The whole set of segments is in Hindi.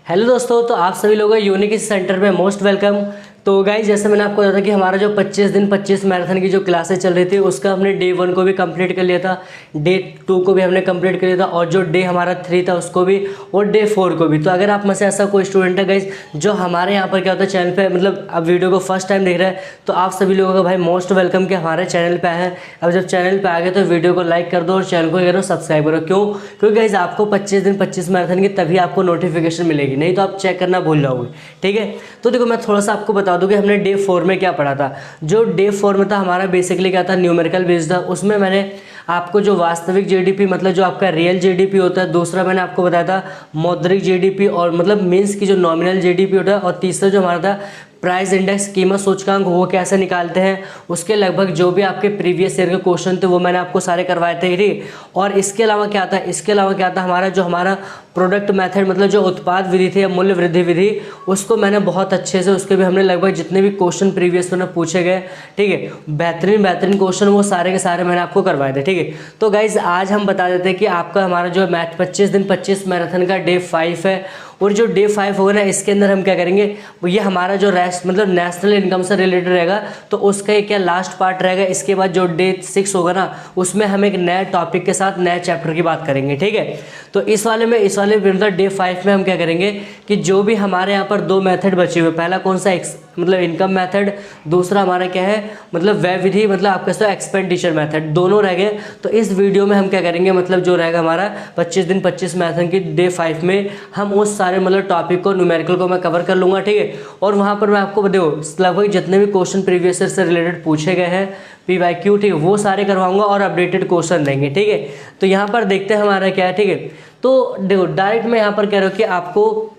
हेलो दोस्तों, तो आप सभी लोगों को यूनिक सेंटर में मोस्ट वेलकम। तो गाइज, जैसे मैंने आपको बताया था कि हमारा जो 25 दिन 25 मैराथन की जो क्लासेस चल रही थी उसका हमने डे 1 को भी कंप्लीट कर लिया था, डे 2 को भी हमने कंप्लीट कर लिया था और जो डे हमारा 3 था उसको भी और डे 4 को भी। तो अगर आप में से ऐसा कोई स्टूडेंट है गाइज जो हमारे यहाँ पर क्या होता है चैनल पे मतलब अब वीडियो को फर्स्ट टाइम देख रहा है, तो आप सभी लोगों का भाई मोस्ट वेलकम कि हमारे चैनल पर आए हैं। अब जब चैनल पर आ गए तो वीडियो को लाइक कर दो और चैनल को करो सब्सक्राइब करो। क्यों? क्योंकि गाइज आपको 25 दिन 25 मैराथन की तभी आपको नोटिफिकेशन मिलेगी, नहीं तो आप चेक करना भूल जाओगे। ठीक है, तो देखो मैं थोड़ा सा आपको बता दूं कि हमने डे 4 में क्या पढ़ा था। जो डे 4 में था हमारा बेसिकली क्या था, न्यूमेरिकल बेस्ड था। उसमें मैंने आपको जो वास्तविक जीडीपी मतलब जो आपका रियल जीडीपी होता है, दूसरा मैंने आपको बताया था मौद्रिक जीडीपी और मतलब मीन्स की जो नॉमिनल जीडीपी होता है, और तीसरा जो हमारा था प्राइस इंडेक्स कीमत सूचकांक, वो कैसे निकालते हैं। उसके लगभग जो भी आपके प्रीवियस ईयर के क्वेश्चन थे वो मैंने आपको सारे करवाए थे। ठीक, और इसके अलावा क्या था, हमारा प्रोडक्ट मेथड मतलब जो उत्पाद विधि थी या मूल्य वृद्धि विधि, उसको मैंने बहुत अच्छे से, उसके भी हमने लगभग जितने भी क्वेश्चन प्रीवियस में पूछे गए, ठीक है, बेहतरीन क्वेश्चन वो सारे के सारे मैंने आपको करवाए थे। ठीक है, तो गाइज आज हम बता देते हैं कि आपका हमारा जो मैथ 25 दिन 25 मैराथन का डे 5 है, और जो डे 5 होगा ना इसके अंदर हम क्या करेंगे, ये हमारा जो रेस्ट मतलब नेशनल इनकम से रिलेटेड रहेगा, तो उसका एक क्या लास्ट पार्ट रहेगा। इसके बाद जो डे 6 होगा ना उसमें हम एक नए टॉपिक के साथ नए चैप्टर की बात करेंगे। ठीक है, तो इस वाले मतलब डे 5 में हम क्या करेंगे कि जो भी हमारे यहाँ पर दो मेथड बचे हुए, पहला कौन सा मतलब इनकम मेथड, दूसरा हमारा क्या है मतलब व्यय विधि मतलब आपका तो एक्सपेंडिचर मेथड, दोनों रह गए। तो इस वीडियो में हम क्या करेंगे मतलब जो रहेगा हमारा 25 दिन 25 मैराथन की डे 5 में हम उस सारे मतलब टॉपिक को न्यूमेरिकल को मैं कवर कर लूँगा। ठीक है, और वहाँ पर मैं आपको देखो लगभग जितने भी क्वेश्चन प्रीवियस ईयर से रिलेटेड पूछे गए हैं PYQ, ठीक है, वो सारे करवाऊंगा और अपडेटेड क्वेश्चन देंगे। ठीक है, तो यहाँ पर देखते हैं हमारा क्या है। ठीक है, तो देखो डायरेक्ट मैं यहाँ पर कह रहा हूँ कि आपको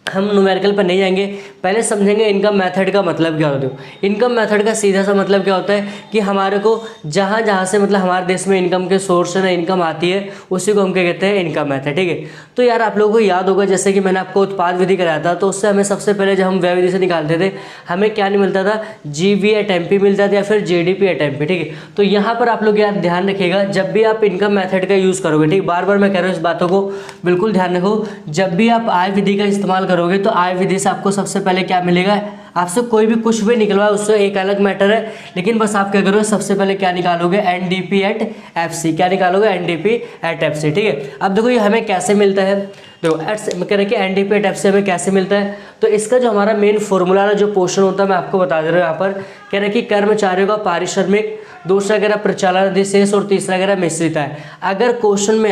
हम न्यूमेरिकल पर नहीं जाएंगे, पहले समझेंगे इनकम मेथड का मतलब क्या होता है। इनकम मेथड का सीधा सा मतलब क्या होता है कि हमारे को जहाँ जहाँ से मतलब हमारे देश में इनकम के सोर्स है ना, इनकम आती है, उसी को हम क्या कहते हैं इनकम मेथड। ठीक है, तो यार आप लोगों को याद होगा जैसे कि मैंने आपको उत्पाद विधि कराया था, तो उससे हमें सबसे पहले जब हम व्यय विधि से निकालते थे हमें क्या नहीं मिलता था, GV/MP मिलता था या फिर GDP/MP। ठीक है, तो यहाँ पर आप लोग यार ध्यान रखिएगा जब भी आप इनकम मेथड का यूज़ करोगे, ठीक, बार बार मैं कह रहा हूँ इस बातों को बिल्कुल ध्यान रखो, जब भी आप आय विधि का इस्तेमाल करोगे तो आय विधि से आपको सबसे पहले क्या मिलेगा, आपसे कोई भी कुछ भी निकलवाए उससे एक अलग मैटर है, लेकिन बस आप क्या करोगे सबसे पहले क्या निकालोगे, NDP/FC। क्या निकालोगे, NDP/FC। ठीक है, अब देखो ये हमें कैसे मिलता है, देखो मैं कह रहा कि NDP/FC हमें कैसे मिलता है। तो इसका जो हमारा मेन फॉर्मूला जो पोर्शन होता है मैं आपको बता दे रहा हूँ। यहाँ पर कह रहा है कि कर्मचारियों का पारिश्रमिक, दूसरा कह रहा प्रचालन अधिशेष और तीसरा कह रहा मिश्रित है। अगर क्वेश्चन में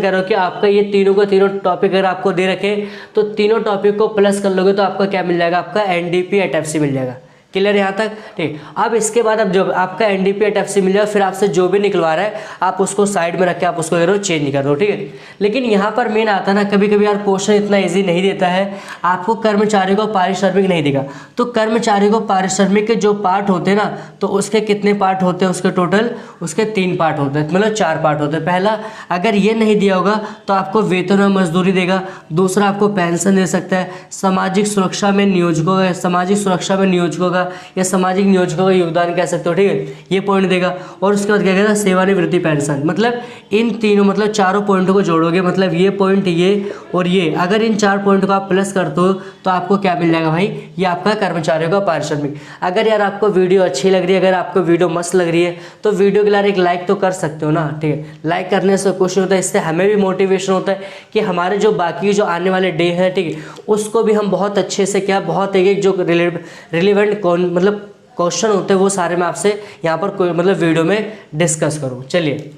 कह रहा हूँ कि आपका ये तीनों का तीनों टॉपिक अगर आपको दे रखे तो तीनों टॉपिक को प्लस कर लोगे तो आपका क्या मिल जाएगा, आपका NDP/FC मिल जाएगा। क्लियर यहाँ तक? ठीक, अब इसके बाद अब जब आपका NDP/FC मिल जाए फिर आपसे जो भी निकलवा रहा है आप उसको साइड में रख के आप उसको करो चेंज कर दो। ठीक है, लेकिन यहाँ पर मेन आता है ना, कभी कभी यार क्वेश्चन इतना इजी नहीं देता है, आपको कर्मचारियों को पारिश्रमिक नहीं देगा, तो कर्मचारियों को पारिश्रमिक के जो पार्ट होते हैं ना, तो उसके कितने पार्ट होते हैं, उसके टोटल उसके 3 पार्ट होते हैं, मतलब 4 पार्ट होते हैं। पहला अगर ये नहीं दिया होगा तो आपको वेतन और मजदूरी देगा, दूसरा आपको पेंशन दे सकता है, सामाजिक सुरक्षा में नियोजकों का या सामाजिक नियोजकों का योगदान कह सकते हो। ठीक है, ये पॉइंट देगा, और उसके बाद क्या कहेगा, सेवानिवृत्ति पेंशन। मतलब इन तीनों मतलब चारों पॉइंटों को जोड़ोगे, मतलब ये पॉइंट ये और ये, अगर इन 4 पॉइंट को आप प्लस करते हो तो आपको क्या मिल जाएगा भाई, ये आपका कर्मचारियों का पारिश्रमिक। अगर यार आपको वीडियो अच्छी लग रही है, अगर आपको वीडियो मस्त लग रही है तो वीडियो के लिए एक लाइक तो कर सकते हो ना। ठीक है, लाइक करने से कुछ नहीं होता, इससे हमें भी मोटिवेशन होता है कि हमारे जो बाकी जो आने वाले डे हैं, ठीक है, उसको भी हम बहुत अच्छे से क्या बहुत एक जो रिलेवेंट मतलब क्वेश्चन होते हैं वो सारे मैं आपसे यहाँ पर कोई मतलब वीडियो में डिस्कस करूँ। चलिए,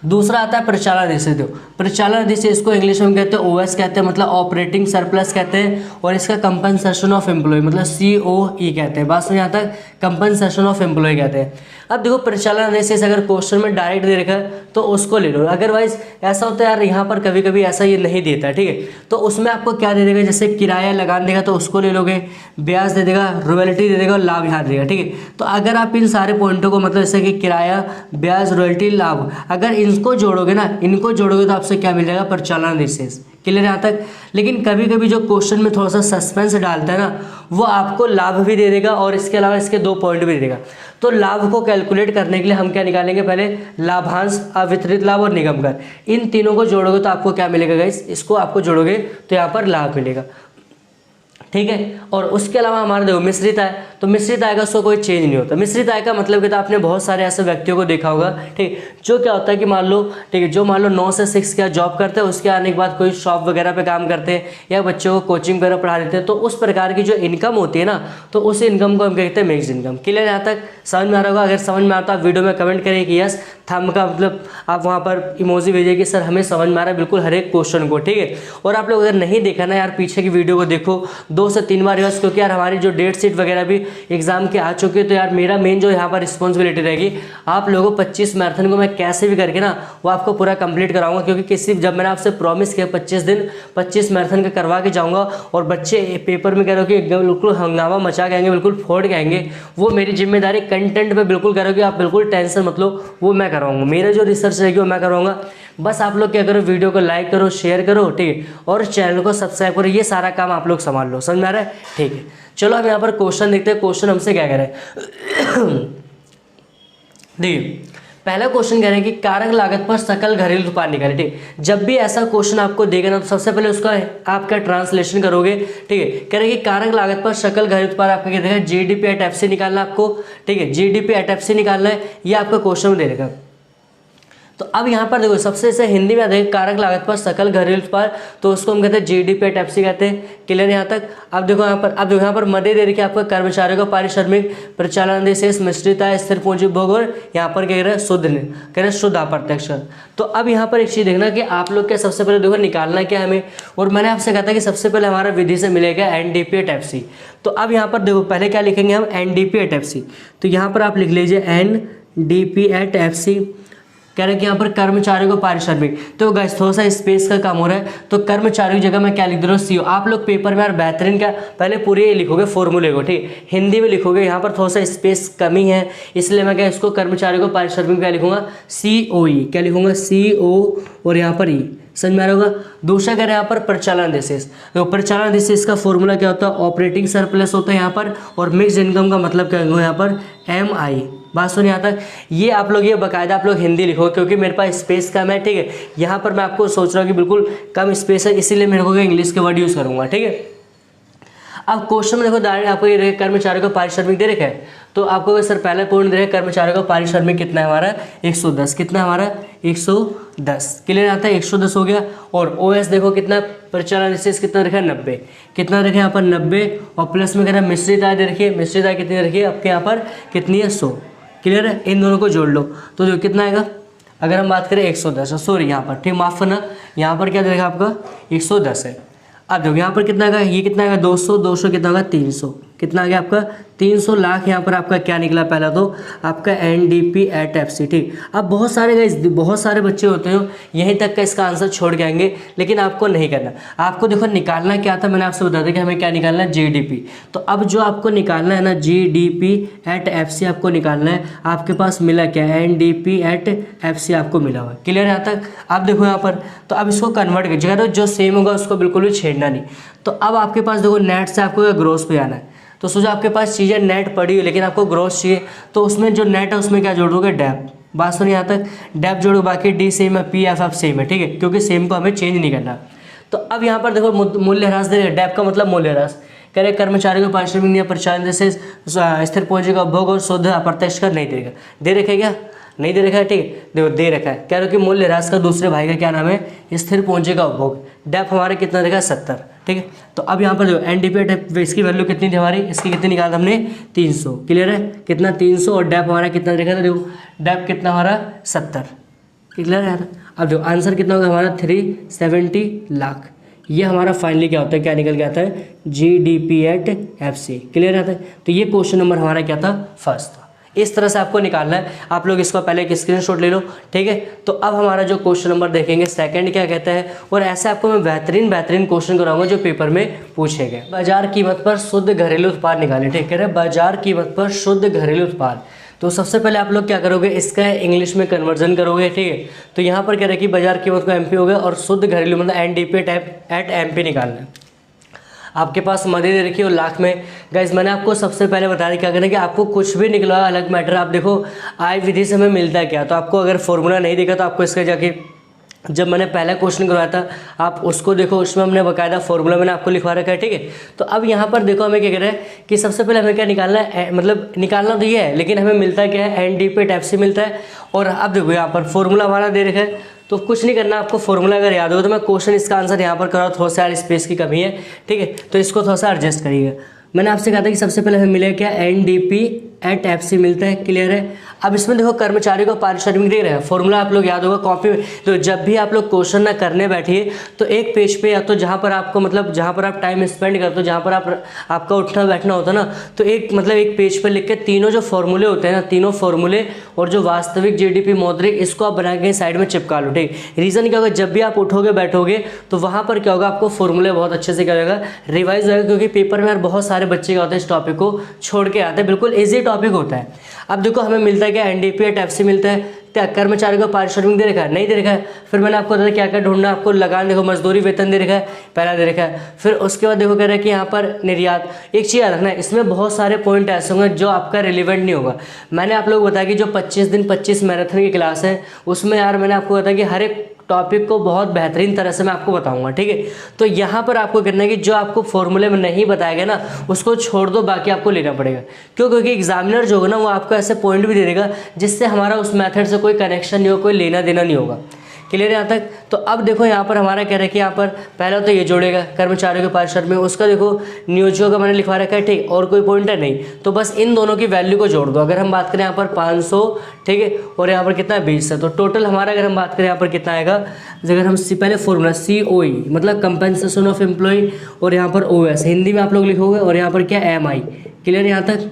दूसरा आता है प्रचालन अधिशेष। प्रचालन अधिशेष को इंग्लिश में कहते हैं OS कहते हैं, मतलब ऑपरेटिंग सरप्लस कहते हैं, और इसका कंपनसेशन ऑफ एम्प्लॉय मतलब COE कहते हैं। बात समझ यहाँ तक, कंपनसेशन ऑफ एम्प्लॉय कहते हैं। अब देखो प्रचालन अधिशेष अगर क्वेश्चन में डायरेक्ट दे रखा है तो उसको ले लो, अदरवाइज ऐसा होता है यार यहाँ पर कभी कभी ऐसा ये नहीं देता। ठीक है, तो उसमें आपको क्या दे देगा, जैसे किराया लगान देगा तो उसको ले लोगे, ब्याज दे देगा, रॉयल्टी दे देगा और लाभ यहाँ देगा। ठीक है, तो अगर आप इन सारे पॉइंटों को मतलब जैसे कि किराया, ब्याज, रॉयल्टी, लाभ, अगर इनको जोड़ोगे ना, तो आपसे क्या मिल जाएगा, प्रचालन अधिशेष। क्लियर है यहाँ तक। लेकिन कभी कभी जो क्वेश्चन में थोड़ा सा सस्पेंस डालता है ना, वो आपको लाभ भी दे देगा और इसके अलावा इसके 2 पॉइंट भी दे देगा। तो लाभ को कैलकुलेट करने के लिए हम क्या निकालेंगे, पहले लाभांश, अवितरित लाभ और निगम कर, इन तीनों को जोड़ोगे तो आपको क्या मिलेगा गाइस, इसको आपको जोड़ोगे तो यहाँ पर लाभ मिलेगा, ठीक है। और उसके अलावा हमारा देखो मिश्रित आय, तो मिश्रित आय का उसको कोई चेंज नहीं होता। मिश्रित आय का मतलब कहता है, आपने बहुत सारे ऐसे व्यक्तियों को देखा होगा, ठीक है, जो क्या होता है कि मान लो, ठीक है, जो मान लो 9 से 6 का जॉब करते हैं, उसके आने के बाद कोई शॉप वगैरह पे काम करते हैं या बच्चों को कोचिंग वगैरह पढ़ा देते हैं, तो उस प्रकार की जो इनकम होती है ना, तो उस इनकम को हम कहते हैं मिक्स्ड इनकम। क्लियर यहाँ तक समझ में आ रहा होगा। अगर समझ में आता है वीडियो में कमेंट करें कि यस, थंब का मतलब आप वहाँ पर इमोजी भेजिए कि सर हमें समझ में आ रहा है बिल्कुल हर एक क्वेश्चन को, ठीक है। और आप लोग अगर नहीं देखा ना यार, पीछे की वीडियो को देखो 2 से 3 बार यस, क्योंकि यार हमारी जो डेट शीट वगैरह भी एग्जाम के आ चुके हैं। तो यार मेरा मेन जो यहाँ पर रिस्पॉन्सिबिलिटी रहेगी, आप लोगों को 25 मैराथन को मैं कैसे भी करके ना वो आपको पूरा कंप्लीट कराऊंगा, क्योंकि जब मैंने आपसे प्रॉमिस किया 25 दिन 25 मैराथन का करवा के जाऊंगा और बच्चे पेपर में कह रहे हो कि बिल्कुल हंगामा मचा के आएंगे, बिल्कुल फोड़ के आएंगे, वो मेरी जिम्मेदारी। कंटेंट पे बिल्कुल कह रहे हो कि आप बिल्कुल टेंशन मत लो, वो मैं करवाऊंगा, मेरा जो रिसर्च रहेगी वो मैं करवाऊंगा। बस आप लोग क्या करो, वीडियो को लाइक करो, शेयर करो, ठीक है, और चैनल को सब्सक्राइब करो, ये सारा काम आप लोग संभाल लो। समझ में आ रहा है, ठीक है। चलो हम यहाँ पर क्वेश्चन देखते हैं, क्वेश्चन हमसे क्या कह रहे हैं। देखिए पहला क्वेश्चन कह रहे हैं कि कारक लागत पर सकल घरेलू उत्पाद निकालें, ठीक। जब भी ऐसा क्वेश्चन आपको देगा ना, तो सबसे पहले उसका आप क्या ट्रांसलेशन करोगे, ठीक है। कह रहे हैं कि कारक लागत पर सकल घरेलू उत्पाद आपका क्या देगा, जीडीपी एट एफसी निकालना आपको, ठीक है, जीडीपी एट एफसी निकालना है, ये आपका क्वेश्चन में दे देगा। तो अब यहाँ पर देखो सबसे से हिंदी में देखो कारक लागत पर सकल घरेलू उत्पाद, तो उसको हम कहते हैं जीडीपी एट एफसी कहते हैं। क्लियर यहाँ तक। अब देखो यहाँ पर मदे दे रखी है आपका कर्मचारियों का पारिश्रमिक, प्रचालन शेष, मिश्रित आय, स्थिर पूंजी उपभोग, और यहाँ पर क्या कह रहे हैं शुद्ध, कह रहे हैं शुद्ध अप्रत्यक्ष। तो अब यहाँ पर एक चीज देखना कि आप लोग क्या सबसे पहले देखो निकालना क्या हमें, और मैंने आपसे कहा था कि सबसे पहले हमारा विधि से मिलेगा एनडीपी एट एफसी। तो अब यहाँ पर देखो पहले क्या लिखेंगे हम, एनडीपी एट एफसी। तो यहाँ पर आप लिख लीजिए एनडीपी एट एफसी। कह रहे हैं कि यहाँ पर कर्मचारियों को पारिश्रमिक, तो गाइस थोड़ा सा स्पेस का काम हो रहा है, तो कर्मचारियों की जगह मैं क्या लिख दे रहा हूँ, सीओ। आप लोग पेपर में यार बेहतरीन क्या पहले पूरे लिखोगे फॉर्मूले को, ठीक, हिंदी में लिखोगे, यहाँ पर थोड़ा सा स्पेस कमी है, इसलिए मैं क्या इसको कर्मचारियों को पारिश्रमिक क्या लिखूंगा, COE, क्या लिखूंगा, CO और यहाँ पर E। समझ में आ रहा होगा। दूसरा कह रहे हैं यहाँ पर प्रचालन शेष, तो प्रचालन शेष का फॉर्मूला क्या होता है, ऑपरेटिंग सरप्लस होता है यहाँ पर, और मिक्स इनकम का मतलब क्या होगा यहाँ पर, MI। बात सुनिए यहाँ तक, ये आप लोग ये बाकायदा आप लोग हिंदी लिखो, क्योंकि मेरे पास स्पेस कम है, ठीक है। यहाँ पर मैं आपको सोच रहा हूँ कि बिल्कुल कम स्पेस है, इसीलिए मेरे को इंग्लिश के वर्ड यूज़ करूँगा, ठीक है। अब क्वेश्चन में देखो डायरेक्ट आपको ये रहे कर्मचारियों को पारिश्रमिक दे रखा है, तो आपको सर पहला पॉइंट दे रहे कर्मचारियों का पारिश्रमिक कितना है हमारा, 110। कितना है हमारा, 110। क्लियर आता है, 110 हो गया। और OS देखो कितना, प्रचालन शेष कितना रखा है, 90। कितना रखे यहाँ पर, 90, और प्लस में कह रहा है मिश्रित आय दे रखिए, मिश्रित आय कितनी रखिए आपके यहाँ पर, कितनी है, 100। क्लियर है, इन दोनों को जोड़ लो तो जो कितना आएगा, अगर हम बात करें 110, सॉरी यहाँ पर, ठीक, माफ करना, यहाँ पर क्या देगा आपका 110 है। अब देखो यहाँ पर कितना आएगा, ये कितना आएगा 200, 200 कितना होगा 300, कितना आ गया आपका 300 लाख। यहाँ पर आपका क्या निकला, पहला तो आपका एनडीपी एट एफसी, ठीक। अब बहुत सारे बच्चे होते हैं यहीं तक का इसका आंसर छोड़ के आएंगे, लेकिन आपको नहीं करना, आपको देखो निकालना क्या था, मैंने आपसे बता दिया कि हमें क्या निकालना है, जीडीपी। तो अब जो आपको निकालना है ना, जीडीपी एट एफसी आपको निकालना है। आपके पास मिला क्या, एनडीपी एट एफसी आपको मिला हुआ। क्लियर यहाँ तक। आप देखो यहाँ पर, तो अब इसको कन्वर्ट कर जगह जो सेम होगा उसको बिल्कुल भी छेड़ना नहीं। तो अब आपके पास देखो नेट से आपको ग्रोस पे आना है, तो सोचो आपके पास चीज़ें नेट पड़ी है लेकिन आपको ग्रोस चाहिए, तो उसमें जो नेट है उसमें क्या जोड़ोगे, डेप। बात सुनिए यहाँ तक, डेप जोड़ो, बाकी डी सेम है, PFF सेम है, ठीक है, क्योंकि सेम को हमें चेंज नहीं करना। तो अब यहाँ पर देखो मूल्य ह्रास दे रहे, डेप का मतलब मूल्य ह्रास, कह रहे कर्मचारियों को पारिश्रमिक नहीं, प्रचालन जैसे स्थिर पूंजी का उपभोग और शुद्ध अप्रत्यक्ष कर नहीं देगा, दे रखे क्या, नहीं दे रखा है, ठीक, देखो दे रखा है। कह रहे हो कि मूल्य ह्रास का दूसरे भाई का क्या नाम है, स्थिर पूंजी का उपभोग। डेप हमारे कितना देखा, 70, ठीक है। तो अब यहाँ पर जो एनडीपी डेप इसकी वैल्यू कितनी थी हमारी, इसकी कितनी निकाला हमने, 300। क्लियर है, कितना 300, और डेप हमारा कितना देखा था, देखो डेप कितना हमारा 70। क्लियर है। अब जो आंसर कितना होगा हमारा 370 लाख। ये हमारा फाइनली क्या होता है, क्या निकल के आता है, जीडीपी एट एफसी। क्लियर आता है। तो ये क्वेश्चन नंबर हमारा क्या था, फर्स्ट था। इस तरह से आपको निकालना है, आप लोग इसको पहले एक स्क्रीनशॉट ले लो, ठीक है। तो अब हमारा जो क्वेश्चन नंबर देखेंगे सेकंड क्या कहता है, और ऐसे आपको मैं बेहतरीन क्वेश्चन कराऊंगा जो पेपर में पूछे गए। बाजार कीमत पर शुद्ध घरेलू उत्पाद निकालें, ठीक है, बाजार कीमत पर शुद्ध घरेलू उत्पाद। तो सबसे पहले आप लोग क्या करोगे, इसका इंग्लिश में कन्वर्जन करोगे, ठीक है। तो यहाँ पर कह रहे हैं कि बाजार कीमत को एमपी हो गया और शुद्ध घरेलू मतलब एनडीपी एट एमपी निकालना है। आपके पास मदद दे रखी है और लाख में। गाइस मैंने आपको सबसे पहले बता दिया क्या करना है कि आपको कुछ भी निकला अलग मैटर, आप देखो आय विधि से हमें मिलता है क्या। तो आपको अगर फॉर्मूला नहीं दिखा तो आपको इसका जाके जब मैंने पहला क्वेश्चन करवाया था आप उसको देखो, उसमें हमने बकायदा फॉर्मूला मैंने आपको लिखवा रखा है, ठीक है। तो अब यहाँ पर देखो हमें क्या कह रहा है कि सबसे पहले हमें क्या निकालना है, मतलब निकालना तो ये है लेकिन हमें मिलता क्या है, एनडीपी एट एफसी मिलता है। और अब देखो यहाँ पर फॉर्मूला हमारा दे रखा है, तो कुछ नहीं करना आपको, फॉर्मूला अगर याद हो तो मैं क्वेश्चन इसका आंसर यहाँ पर कराऊँ, थोड़ा सा यार स्पेस की कमी है, ठीक है। तो इसको थोड़ा सा एडजस्ट करिएगा। मैंने आपसे कहा था कि सबसे पहले हमें मिलेगा क्या, एनडीपी एट एफसी मिलता है, क्लियर है। अब इसमें देखो कर्मचारियों को पारिश्रमिक दे रहे हैं, फॉर्मूला आप लोग याद होगा कॉपी में। तो जब भी आप लोग क्वेश्चन ना करने बैठिए तो एक पेज पे या तो जहाँ पर आपको मतलब जहाँ पर आप टाइम स्पेंड करते हो, जहाँ पर आपका उठना बैठना होता है ना, तो एक मतलब एक पेज पर लिख के तीनों जो फॉर्मूले होते हैं ना, तीनों फॉर्मूले और जो वास्तविक जीडीपी मौद्रिक, इसको आप बना के साइड में चिपका लो, ठीक। रीज़न क्या होगा, जब भी आप उठोगे बैठोगे तो वहाँ पर क्या होगा, आपको फॉर्मूले बहुत अच्छे से क्या होगा, रिवाइज होगा। क्योंकि पेपर में यार बहुत सारे बच्चे क्या होते हैं इस टॉपिक को छोड़ के आते हैं, बिल्कुल ईजी टॉपिक होता है। अब देखो हमें मिलता है क्या, एनडीपी एट एफसी मिलता है, क्या कर्मचारी को पारिश्रमिक दे रखा है, नहीं दे रखा है। फिर मैंने आपको बताया क्या क्या ढूंढना, आपको लगान देखो, मजदूरी वेतन दे रखा है, पहला दे रखा है। फिर उसके बाद देखो कह रहा है कि यहाँ पर निर्यात। एक चीज़ याद रखना है, इसमें बहुत सारे पॉइंट ऐसे होंगे जो आपका रिलेवेंट नहीं होगा। मैंने आप लोग बताया कि जो 25 दिन 25 मैराथन की क्लास है उसमें यार मैंने आपको बताया कि हर एक टॉपिक को बहुत बेहतरीन तरह से मैं आपको बताऊंगा, ठीक है। तो यहाँ पर आपको करना है कि जो आपको फॉर्मूले में नहीं बताया गया ना उसको छोड़ दो, बाकी आपको लेना पड़ेगा। क्यों, क्योंकि एग्जामिनर जो होगा ना वो आपको ऐसे पॉइंट भी दे देगा जिससे हमारा उस मेथड से कोई कनेक्शन नहीं होगा, कोई लेना देना नहीं होगा। क्लियर है यहाँ तक। तो अब देखो यहाँ पर हमारा कह रहा है कि यहाँ पर पहला तो ये जोड़ेगा कर्मचारियों के पारिश्रमिक में, उसका देखो नियोजकों का मैंने लिखवा रखा है, ठीक। और कोई पॉइंट है नहीं, तो बस इन दोनों की वैल्यू को जोड़ दो। अगर हम बात करें यहाँ पर 500, ठीक है, और यहाँ पर कितना है 20 है, तो टोटल हमारा अगर हम बात करें यहाँ पर कितना आएगा, अगर हम पहले फॉर्मूला COE मतलब कंपनसेशन ऑफ एम्प्लॉय, और यहाँ पर OS हिंदी में आप लोग लिखोगे, और यहाँ पर क्या MI। क्लियर यहाँ तक।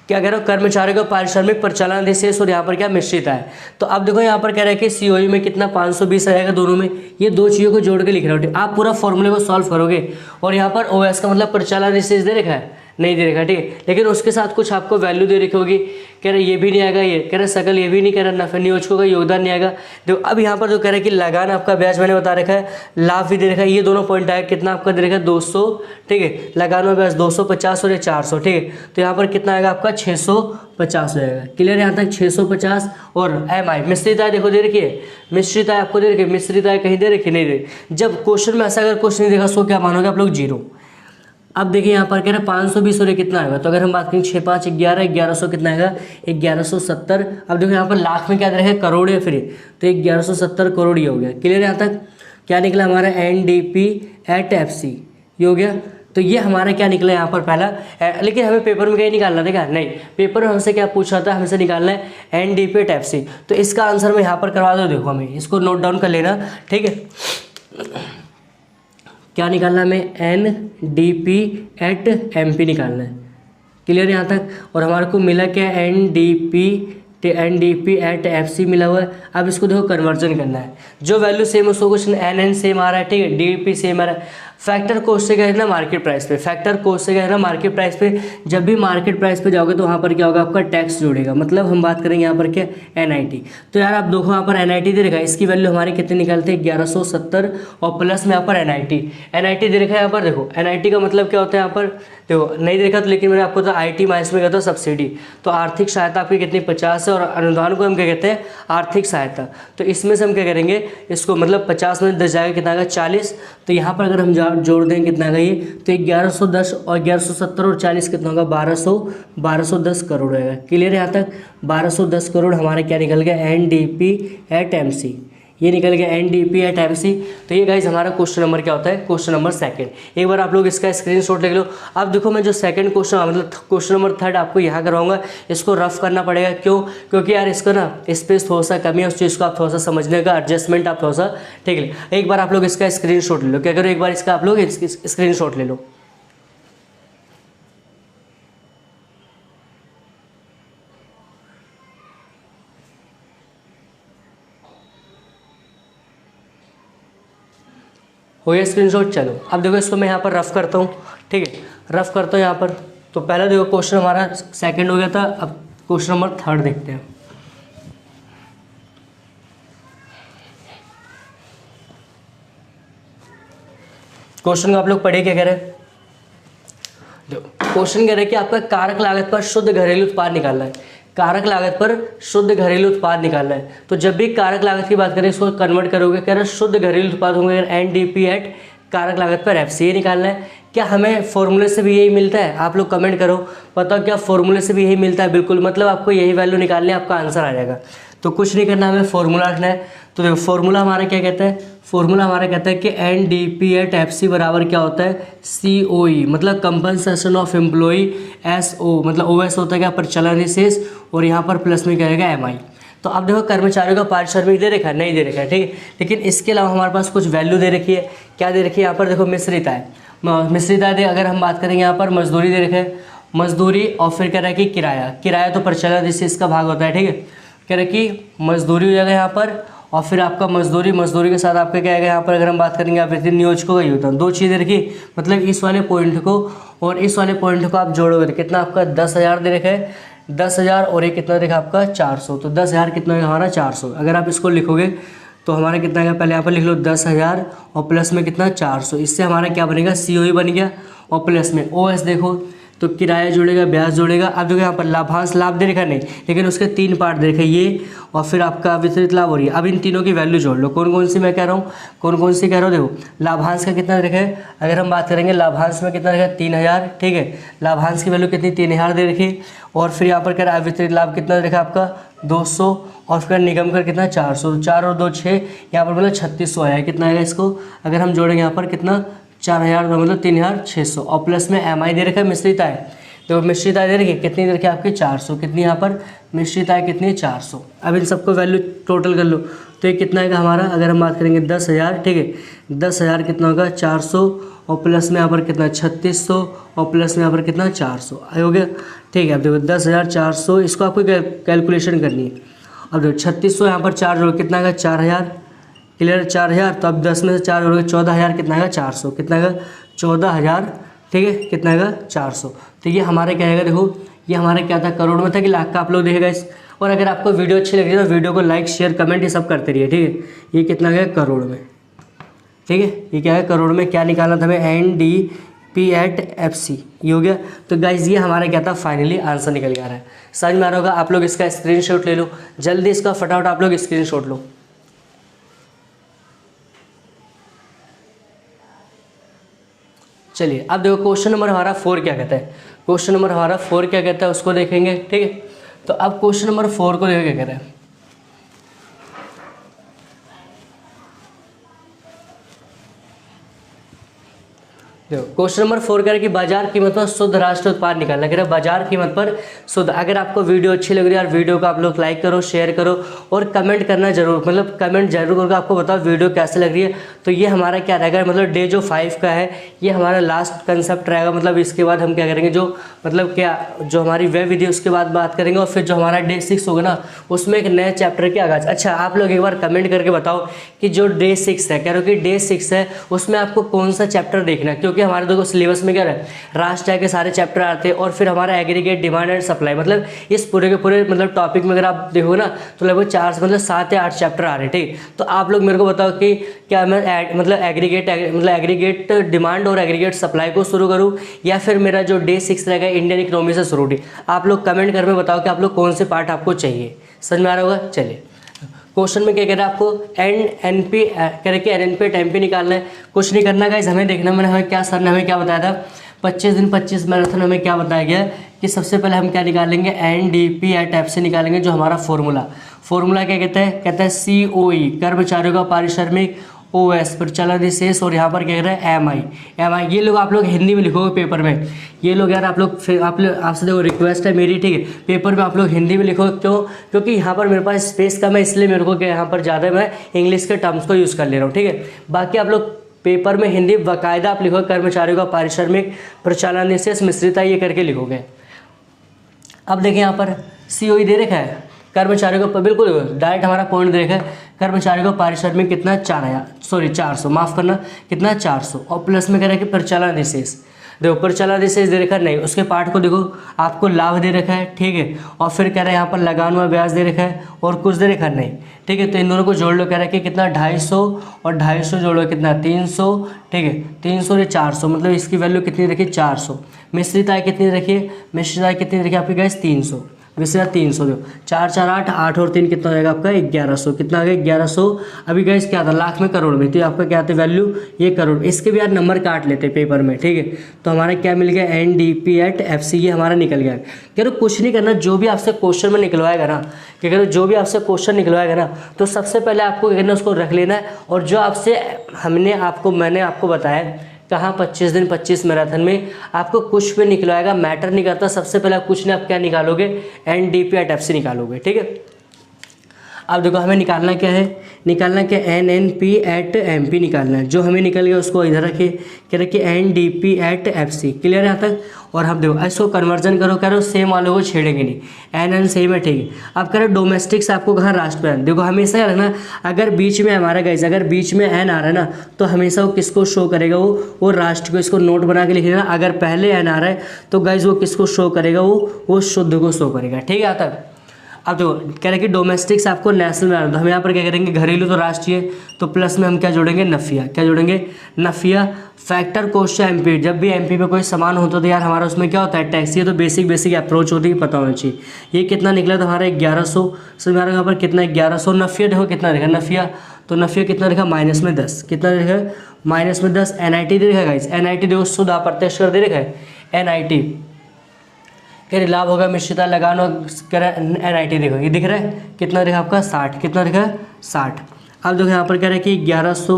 क्या कह रहे हो, कर्मचारियों का पारिश्रमिक परिचालन अधिशेष और यहाँ पर क्या मिश्रित है। तो अब देखो यहाँ पर कह रहा है कि COE में कितना 520 आएगा दोनों में, ये दो चीज़ों को जोड़ के लिख रहे हो। आप पूरा फॉर्मूले को सॉल्व करोगे, और यहाँ पर OS का मतलब परिचालन अधिशेष दे रखा है, नहीं दे रखा, ठीक है। लेकिन उसके साथ कुछ आपको वैल्यू दे रखी होगी, कह रहे ये भी नहीं आएगा, ये कह रहे सकल ये भी नहीं, कह रहा नफे नियोजकों का योगदान नहीं आएगा। देखो अब यहाँ पर जो कह रहे हैं कि लगान आपका ब्याज मैंने बता रखा है, लाभ भी दे रखा है, ये दोनों पॉइंट आएगा। कितना आपका दे रखा है 200, ठीक है, लगान में ब्याज 250 और ये 400, ठीक है। तो यहाँ पर कितना आएगा आपका 650 हो जाएगा। क्लियर यहाँ तक 650। और MI मिश्रित आय देखो दे रखी है, मिश्रित आय आपको दे रखी है, मिश्रित आय कहीं दे रखी नहीं दे। जब क्वेश्चन में ऐसा अगर क्वेश्चन नहीं देखा सो क्या मानोगे आप लोग, 0। अब देखिए यहाँ पर कह रहे हैं 520 और कितना आएगा, तो अगर हम बात करें 6 5 11 1100 कितना आएगा 1170। अब देखो यहाँ पर लाख में क्या रहे करोड़ या फिर, तो 1170 करोड़ ही हो गया। क्लियर यहाँ तक। क्या निकला हमारा NDP एट FC ये हो गया। तो ये हमारा क्या निकला यहाँ पर पहला, लेकिन हमें पेपर में क्या निकालना था क्या, नहीं, पेपर में हमसे क्या पूछा था, हमसे निकालना है NDP एट FC। तो इसका आंसर मैं यहाँ पर करवा दो, देखो हमें इसको नोट डाउन कर लेना, ठीक है। क्या निकालना है हमें, NDP एट MP निकालना है। क्लियर यहाँ तक। और हमारे को मिला क्या, NDP एट FC मिला हुआ है। अब इसको देखो कन्वर्जन करना है, जो वैल्यू सेम है उसको क्वेश्चन NN सेम आ रहा है, ठीक है, DP सेम आ रहा है। फैक्टर कोस्ट से क्या है ना मार्केट प्राइस पे, फैक्टर कोस्ट से क्या है ना मार्केट प्राइस पे। जब भी मार्केट प्राइस पे जाओगे तो वहाँ पर क्या होगा, आपका टैक्स जोड़ेगा। मतलब हम बात करेंगे यहाँ पर क्या, NIT। तो यार आप देखो यहाँ पर NIT दे रखा है, इसकी वैल्यू हमारी कितनी निकालते हैं 1170, और प्लस में यहाँ पर NIT दे रखा है। यहाँ पर देखो NIT का मतलब क्या होता है, यहाँ पर देखो नहीं देखा तो, लेकिन मैंने आपको तो IT माइनस में कहता हूँ सब्सिडी। तो आर्थिक सहायता आपकी कितनी 50 है, और अनुदान को हम क्या कहते हैं, आर्थिक सहायता। तो इसमें से हम क्या करेंगे, इसको मतलब 50 में 10 जाएगा कितना आएगा 40। तो यहाँ पर अगर हम जोड़ दें कितना आएगा ये, तो 1110 और 1170 और 40 कितना होगा 1210 करोड़ आएगा। क्लियर है यहाँ तक। 1210 करोड़ हमारा क्या निकल गया, NDP एट MC, ये निकल गया NDP एट MC। तो ये गाइज हमारा क्वेश्चन नंबर क्या होता है, क्वेश्चन नंबर 2। एक बार आप लोग इसका स्क्रीनशॉट ले लो। अब देखो मैं जो सेकंड क्वेश्चन मतलब क्वेश्चन नंबर 3 आपको यहाँ करवाऊंगा, इसको रफ करना पड़ेगा। क्यों, क्योंकि यार इसका ना स्पेस थोड़ा सा कमी है, उस चीज़ को आप थोड़ा सा समझने का एडजस्टमेंट आप थोड़ा सा, ठीक है। एक बार आप लोग इसका स्क्रीनशॉट ले लो, क्या करो एक बार इसका आप लोग स्क्रीनशॉट ले लो। हो गया स्क्रीनशॉट। चलो अब देखो इसको मैं यहाँ पर रफ करता हूँ, ठीक है, रफ करता हूँ यहाँ पर। तो पहला देखो क्वेश्चन हमारा सेकंड हो गया था। अब क्वेश्चन नंबर 3 देखते हैं। क्वेश्चन को आप लोग पढ़े, क्या कह रहे हैं? क्वेश्चन कह रहे हैं कि आपका कारक लागत पर शुद्ध घरेलू उत्पाद निकालना है। कारक लागत पर शुद्ध घरेलू उत्पाद निकालना है। तो जब भी कारक लागत की बात करें इसको कन्वर्ट करोगे, कह रहे हैं शुद्ध घरेलू उत्पाद होंगे एनडीपी एट कारक लागत पर एफसी निकालना है। क्या हमें फॉर्मूले से भी यही मिलता है? आप लोग कमेंट करो, बताओ क्या फॉर्मूले से भी यही मिलता है? बिल्कुल, मतलब आपको यही वैल्यू निकालनी है, आपका आंसर आ जाएगा। तो कुछ नहीं करना, हमें फॉर्मूला रखना है। तो देखो फॉर्मूला हमारा क्या कहता है? फॉर्मूला हमारा कहता है कि N D P at F C बराबर क्या होता है? सी ओ ई, मतलब compensation of employee, S O मतलब ओ एस होता है क्या? परिचालन शेष, और यहाँ पर प्लस में क्या रहेगा? एम आई। तो अब देखो कर्मचारियों का पारिश्रमिक दे रखा है? नहीं दे रखा है, ठीक है। लेकिन इसके अलावा हमारे पास कुछ वैल्यू दे रखी है। क्या दे रखी है? यहाँ पर देखो मिश्रित आय, मिश्रित आय अगर हम बात करेंगे यहाँ पर मजदूरी दे रखे है, मजदूरी, और फिर कह रहा है कि किराया, किराया तो परिचालन शेष का भाग होता है, ठीक है। कह रहे कि मजदूरी हो जाएगा यहाँ पर, और फिर आपका मजदूरी के साथ आपका क्या आएगा यहाँ पर? अगर हम बात करेंगे आप नियोजकों का ही होता है। दो चीज़ें रखी, मतलब इस वाले पॉइंट को और इस वाले पॉइंट को आप जोड़ोगे तो कितना आपका 10,000 दे रखा है, 10,000, और ये कितना देखा आपका 400। तो 10,000 कितना है हमारा? 400। अगर आप इसको लिखोगे तो हमारा कितना है? पहले यहाँ पर लिख लो 10,000 और प्लस में कितना? 400। इससे हमारा क्या बनेगा? सीओई बन गया, और प्लस में ओएस देखो तो किराया जुड़ेगा, ब्याज जुड़ेगा। अब देखो यहाँ पर लाभांश, लाभ दे रखा नहीं, लेकिन उसके 3 पार्ट दे रखे, ये और फिर आपका वितरित लाभ हो रही है। अब इन तीनों की वैल्यू जोड़ लो। कौन कौन सी मैं कह रहा हूँ, कौन कौन सी कह रहा हूँ? देखो लाभांश का कितना दे रखा है? अगर हम बात करेंगे लाभांश में कितना रखा है? 3,000, ठीक है। लाभांश की वैल्यू कितनी? 3,000 दे रखी। और फिर यहाँ पर कह रहा है वितरित लाभ कितना दे रखा आपका? 200, और फिर निगम कर कितना? 400। 4 और 2 6, यहाँ पर मतलब 3600 आया है। कितना आएगा इसको अगर हम जोड़ेंगे यहाँ पर? कितना? 4,000 मतलब 3,600, और प्लस में एम आई दे रखा है, मिश्रित आय। तो मिश्रित आय दे रखी कितनी दे रखी है आपकी? 400। कितनी यहाँ पर मिश्रित आय कितनी? 400। अब इन सबको वैल्यू टोटल कर लो तो ये कितना आएगा हमारा? अगर हम बात करेंगे 10,000, ठीक है। 10,000 कितना होगा? 400, और प्लस में यहाँ पर कितना? 3600, और प्लस में यहाँ पर कितना? 400 हो गया, ठीक है। अब देखो 10,400, इसको आपको कैलकुलेशन करनी है। अब देखो 3600 यहाँ पर 4 जोड़ कितना आएगा? 4,000, क्लियर? 4,000। तो अब 10 में से 4 जोड़ोगे 14,000, कितना आएगा? 400। कितना आएगा? 14,000, ठीक है। कितना आएगा? 400। तो ये हमारे क्या आएगा? देखो ये हमारे क्या था? करोड़ में था कि लाख का? आप लोग देखेगा इस। और अगर आपको वीडियो अच्छी लगी तो वीडियो को लाइक, शेयर, कमेंट ये सब करते रहिए, ठीक है। ये कितना गया? करोड़ में, ठीक है। ये क्या है? करोड़ में। क्या निकालना था हमें? N D P at F C, ये हो गया। तो गाइज ये हमारा क्या था? फाइनली आंसर निकल गया है। समझ में आ रहा होगा? आप लोग इसका स्क्रीनशॉट ले लो, जल्दी इसका फटाफट आप लोग स्क्रीनशॉट लो। चलिए अब देखो क्वेश्चन नंबर हमारा 4 क्या कहता है। क्वेश्चन नंबर हमारा 4 क्या कहता है उसको देखेंगे, ठीक है। तो अब क्वेश्चन नंबर 4 को देखो क्या कह रहा है। देखो क्वेश्चन नंबर 4 कह रहा है कि बाजार कीमत पर शुद्ध राष्ट्रीय उत्पाद निकालना। कह रहा है बाजार कीमत पर शुद्ध। अगर आपको वीडियो अच्छी लग रही है यार, वीडियो को आप लोग लाइक करो, शेयर करो, और कमेंट करना जरूर, मतलब कमेंट जरूर करो, आपको बताओ वीडियो कैसे लग रही है। तो ये हमारा क्या रहेगा, मतलब डे जो 5 का है ये हमारा लास्ट कंसेप्ट रहेगा। मतलब इसके बाद हम क्या करेंगे, जो मतलब क्या जो हमारी वेब वीडियो उसके बाद बात करेंगे, और फिर जो हमारा डे 6 होगा ना उसमें एक नए चैप्टर की आगाज। अच्छा आप लोग एक बार कमेंट करके बताओ कि जो डे 6 है, कह रहे हो कि डे 6 है उसमें आपको कौन सा चैप्टर देखना है। क्योंकि हमारे देखो सिलेबस में क्या है, राष्ट्र के सारे चैप्टर आते हैं, और फिर हमारा एग्रीगेट, डिमांड एंड सप्लाई, मतलब इस पूरे के पूरे मतलब टॉपिक में अगर आप देखो ना तो लगभग 4 से मतलब 7 या 8 चैप्टर आ रहे हैं, ठीक। तो आप लोग मेरे को बताओ कि क्या मैं मतलब एग्रीगेट डिमांड और एग्रीगेट सप्लाई को शुरू करूँ, या फिर मेरा जो डे 6 रहेगा इंडियन इकोनॉमी से शुरू। आप लोग कमेंट कर में बताओ कि आप लोग कौन से पार्ट आपको चाहिए। समझ में आ रहा होगा। चलिए क्वेश्चन में क्या कह रहा है आपको, एनएनपी कह रहे कि एनएनपी एट एमपी निकालना है। कुछ नहीं करना गाइस, हमें देखना मैंने हमें क्या सर ने हमें क्या बताया था 25 दिन 25 मैराथन। हमें क्या बताया गया कि सबसे पहले हम क्या निकालेंगे, एनडीपी एट एफ से निकालेंगे। जो हमारा फॉर्मूला क्या कहता है, सीओई कर्मचारियों का पारिश्रमिक, ओएस परिचालन शेष, और यहाँ पर क्या कह रहा है एमआई। ये लोग आप लोग हिंदी में लिखोगे पेपर में। ये लोग यार आप लोग आपसे देखो रिक्वेस्ट है मेरी, ठीक है, पेपर में आप लोग हिंदी में लिखो। क्यों? क्योंकि यहाँ पर मेरे पास स्पेस कम है, इसलिए मेरे को क्या यहाँ पर ज़्यादा मैं इंग्लिश के टर्म्स को यूज़ कर ले रहा हूँ, ठीक है। बाकी आप लोग पेपर में हिंदी बाकायदा आप लिखोगे, कर्मचारियों का पारिश्रमिक, परिचालन शेष, मिश्रिता, ये करके लिखोगे। अब देखिए यहाँ पर सीओई दे रखा है, कर्मचारियों को बिल्कुल डायरेक्ट हमारा पॉइंट दे रखा है, कर्मचारियों का पारिश्रमिक कितना 400, माफ़ करना कितना 400, और प्लस में कह रहा है कि परिचालन शेष। देखो परिचालन शेष दे रखा है नहीं, उसके पार्ट को देखो आपको लाभ दे रखा है, ठीक है, और फिर कह रहा है यहाँ पर लगान हुआ ब्याज दे रखा है और कुछ दे रखा नहीं, ठीक है। तो इन दोनों को जोड़ लो, कह रहा है कि कितना 250 और 250 जोड़ो कितना 300, ठीक है, 300 और 400, मतलब इसकी वैल्यू कितनी रखी 400। मिश्रित आय कितनी रखिए, मिश्रित आय कितनी रखी आपकी गाइस 300, वैसे 300 दो 4 4 8 8 और 3 कितना हो जाएगा आपका 1100, कितना आ गया 1100। अभी गाइस क्या था लाख में करोड़ में, तो आपका क्या था वैल्यू ये करोड़। इसके भी यार नंबर काट लेते पेपर में, ठीक है। तो हमारा क्या मिल गया NDP@FC, ये हमारा निकल गया। कह रहे कुछ नहीं करना, जो भी आपसे क्वेश्चन में निकलवाएगा ना, क्या कह रहे जो भी आपसे क्वेश्चन निकलवाएगा ना, तो सबसे पहले आपको क्या करना उसको रख लेना है। और जो आपसे मैंने आपको बताया कहाँ 25 दिन 25 मैराथन में आपको कुछ भी निकलवाएगा, मैटर नहीं करता। सबसे पहले आप कुछ नहीं, आप क्या निकालोगे NDP@FC निकालोगे, ठीक है। अब देखो हमें निकालना क्या है, निकालना क्या NNP@MP निकालना है। जो हमें निकल गया उसको इधर रखिए, क्या रखिए NDP@FC, क्लियर है यहाँ तक। और हम देखो इसको कन्वर्जन करो, कह रहे हो सेम वालों को छेड़ेंगे नहीं, NN सेम है, ठीक है। अब कह रहे डोमेस्टिक से आपको कहाँ राष्ट्र में, देखो हमेशा रखना अगर बीच में हमारा गाइस अगर बीच में N आ रहा है ना, तो हमेशा वो किसको शो करेगा, वो राष्ट्र को। इसको नोट बना के लिख लेना, अगर पहले N आ रहा है तो गाइस वो किसको शो करेगा, वो शुद्ध को शो करेगा, ठीक है यहाँ तक। अब देखो कह रहे हैं कि डोमेस्टिक से आपको नेशनल में आना, तो हम यहाँ पर क्या करेंगे घरेलू तो राष्ट्रीय, तो प्लस में हम क्या जोड़ेंगे नफिया, क्या जोड़ेंगे नफिया। फैक्टर क्वेश्चन MP, जब भी MP पे कोई सामान होता है तो यार हमारा उसमें क्या होता है टैक्स, ये तो बेसिक अप्रोच होती है, पता होना चाहिए। ये कितना निकला तो हमारा 1100, सो हमारे यहाँ पर कितना 1100। नफिया देखो कितना देखा नफिया, तो नफिया कितना देखा -10, कितना देखा -10। NIT दे रखा है गाइस, NIT देखो शुद्ध अप्रत्यक्ष कर दे रखा है NIT, कह रहे लाभ होगा मिश्रित आय लगान और कह रहा है NIT देखो ये दिख रहा है कितना देखा आपका 60, कितना देखा 60। अब देखो यहाँ पर कह रहा है कि 1100,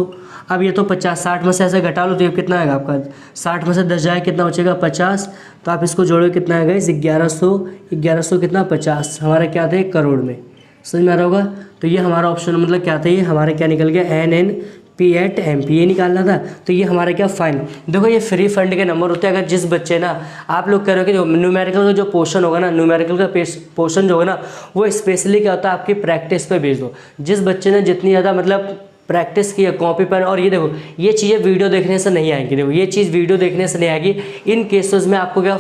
अब ये तो 50 60 में से ऐसे घटा लो तो ये कितना आएगा आपका 60 में से 10 जाए कितना बचेगा 50, तो आप इसको जोड़ो कितना आएगा 1100 कितना 50, हमारा क्या था करोड़ में, समझ में आ रहा होगा। तो ये हमारा ऑप्शन मतलब क्या था, ये हमारा क्या निकल गया NNP@MP, ये निकालना था। तो ये हमारा क्या फाइन, देखो ये फ्री फंड के नंबर होते हैं। अगर जिस बच्चे ना आप लोग कह रहे हो कि जो न्यूमेरिकल का जो पोर्शन होगा ना, न्यूमेरिकल का पोर्शन जो होगा ना, वो स्पेशली क्या होता है आपकी प्रैक्टिस पे भेज दो। जिस बच्चे ने जितनी ज़्यादा मतलब प्रैक्टिस की है कॉपी पर, और ये देखो ये चीज़ें वीडियो देखने से नहीं आएंगी, देखो ये चीज़ वीडियो देखने से नहीं आएगी। इन केसेस में आपको क्या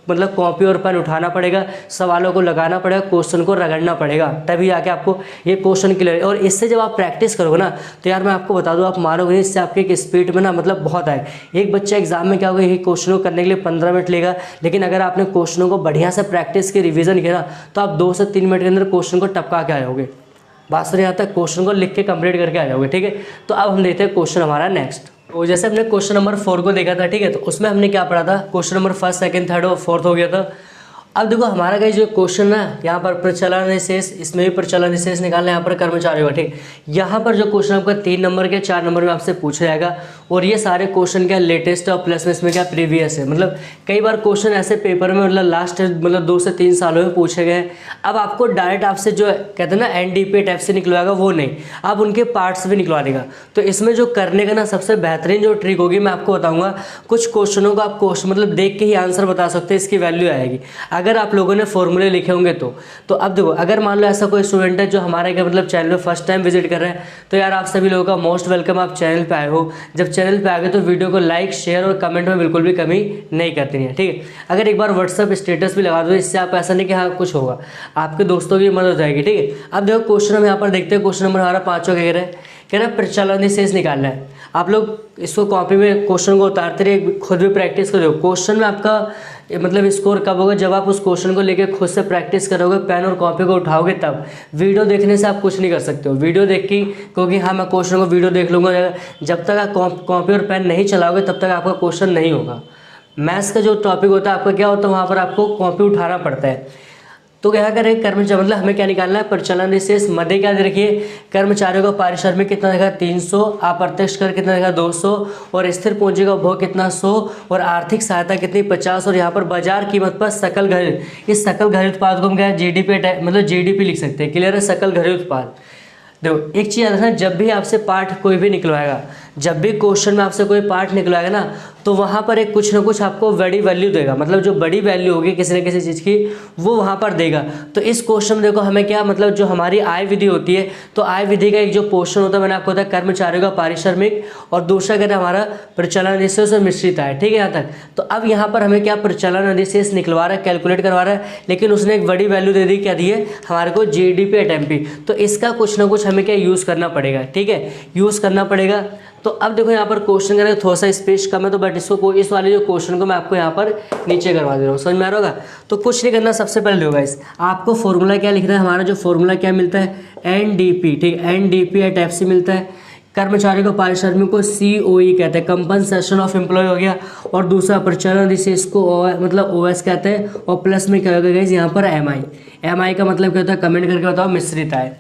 मतलब कॉपी और पेन उठाना पड़ेगा, सवालों को लगाना पड़ेगा, क्वेश्चन को रगड़ना पड़ेगा, तभी आके आपको ये क्वेश्चन क्लियर। और इससे जब आप प्रैक्टिस करोगे ना, तो यार मैं आपको बता दूं आप मारोगे, इससे आपके एक स्पीड में ना मतलब बहुत आए। एक बच्चा एग्जाम में क्या होगा, ये क्वेश्चनों को करने के लिए 15 मिनट लेगा, लेकिन अगर आपने क्वेश्चनों को बढ़िया से प्रैक्टिस की रिविजन किया ना, तो आप 2 से 3 मिनट के अंदर क्वेश्चन को टपका के आ जाओगे। बात सुनिए यहाँ तक, क्वेश्चन को लिख के कंप्लीट करके आ जाओगे, ठीक है। तो अब हम देखते हैं क्वेश्चन हमारा नेक्स्ट। तो जैसे हमने क्वेश्चन नंबर 4 को देखा था, ठीक है, तो उसमें हमने क्या पढ़ा था, क्वेश्चन नंबर 1, 2, 3 और 4 हो गया था। अब देखो हमारा का जो क्वेश्चन है यहाँ पर प्रचलन शेष, इसमें भी प्रचलन शेष निकालना है, यहाँ पर कर्मचारी होगा, ठीक। यहाँ पर जो क्वेश्चन आपका 3 नंबर के 4 नंबर में आपसे पूछा जाएगा, और ये सारे क्वेश्चन क्या लेटेस्ट और प्लस में इसमें क्या प्रीवियस है। मतलब कई बार क्वेश्चन ऐसे पेपर में मतलब लास्ट मतलब 2 से 3 सालों में पूछे गए। अब आपको डायरेक्ट आपसे जो कहते हैं ना NDP@FC निकलवाएगा, वो नहीं, आप उनके पार्ट्स भी निकलवा देगा। तो इसमें जो करने का ना सबसे बेहतरीन जो ट्रिक होगी मैं आपको बताऊँगा। कुछ क्वेश्चनों को आप क्वेश्चन मतलब देख के ही आंसर बता सकते हैं, इसकी वैल्यू आएगी अगर आप लोगों ने फॉर्मूले लिखे होंगे तो अब देखो अगर मान लो ऐसा कोई स्टूडेंट है जो हमारे क्या मतलब चैनल पे फर्स्ट टाइम विजिट कर रहे हैं, तो यार आप सभी लोगों का मोस्ट वेलकम, आप चैनल पे आए हो। जब चैनल पे आ गए तो वीडियो को लाइक शेयर और कमेंट में बिल्कुल भी कमी नहीं करती है, ठीक है। अगर एक बार व्हाट्सअप स्टेटस भी लगा दो, इससे आप ऐसा नहीं कि हाँ कुछ होगा, आपके दोस्तों की मदद हो जाएगी, ठीक है। अब देखो क्वेश्चन हम यहाँ पर देखते हैं, क्वेश्चन नंबर हमारा 5 कह रहा है, कह रहा है प्रचलन शेष निकालना है। आप लोग इसको कॉपी में क्वेश्चन को उतारते रहे, खुद भी प्रैक्टिस करो। क्वेश्चन में आपका मतलब स्कोर कब होगा, जब आप उस क्वेश्चन को लेके खुद से प्रैक्टिस करोगे, पेन और कॉपी को उठाओगे तब। वीडियो देखने से आप कुछ नहीं कर सकते हो, वीडियो देख के क्योंकि हाँ मैं क्वेश्चन को वीडियो देख लूँगा, जब तक आप कॉपी और पेन नहीं चलाओगे तब तक आपका क्वेश्चन नहीं होगा। मैथ्स का जो टॉपिक होता है आपका क्या होता है, वहाँ पर आपको कॉपी उठाना पड़ता है। तो क्या करें कर्मचारी मतलब हमें क्या निकालना है, प्रचलन शेष मध्य क्या दे रखिए, कर्मचारियों का पारिश्रमिक कितना देखा 300, अप्रत्यक्ष कर कितना देखा 200, और स्थिर पूंजी का उपभोग कितना 100, और आर्थिक सहायता कितनी 50, और यहाँ पर बाजार कीमत पर सकल घरेलू, इस सकल घरेलू उत्पाद को हम क्या GDP मतलब GDP लिख सकते हैं, क्लियर है, सकल घरेलू उत्पाद। देखो एक चीज़ याद रखना, जब भी आपसे पार्ट कोई भी निकलवाएगा, जब भी क्वेश्चन में आपसे कोई पार्ट निकलवाएगा ना, तो वहाँ पर एक कुछ ना कुछ आपको बड़ी वैल्यू देगा, मतलब जो बड़ी वैल्यू होगी किसी न किसी चीज़ की वो वहाँ पर देगा। तो इस क्वेश्चन में देखो हमें क्या, मतलब जो हमारी आय विधि होती है, तो आय विधि का एक जो पोर्शन होता है मैंने आपको बताया कर्मचारियों का पारिश्रमिक, और दूसरा कहते हैं हमारा प्रचलन अधिशेष और मिश्रित आय, ठीक है यहाँ तक। तो अब यहाँ पर हमें क्या प्रचलन अधिशेष निकलवा रहा है, कैलकुलेट करवा रहा है, लेकिन उसने एक बड़ी वैल्यू दे दी, क्या दी है हमारे को GDP एट MP। तो इसका कुछ ना कुछ हमें क्या यूज़ करना पड़ेगा, ठीक है, यूज़ करना पड़ेगा। तो अब देखो यहाँ पर क्वेश्चन करें थोड़ा सा स्पेस कम है, तो बट इसको इस वाले जो क्वेश्चन को मैं आपको यहाँ पर नीचे करवा दे रहा हूँ, समझ में आ रहा होगा। तो कुछ नहीं करना, सबसे पहले होगा इस आपको फॉर्मूला क्या लिखना है, हमारा जो फॉर्मूला क्या मिलता है NDP, ठीक है, NDP एट FC मिलता है। कर्मचारियों को पारिश्रमिक को COE कहते हैं, कंपनसेशन ऑफ एम्प्लॉय हो गया, और दूसरा प्रचलन अधिशेष को मतलब OS कहते हैं, और प्लस में क्या होगा गाइस यहाँ पर MI का मतलब क्या होता है, कमेंट करके बताओ, मिश्रित आय।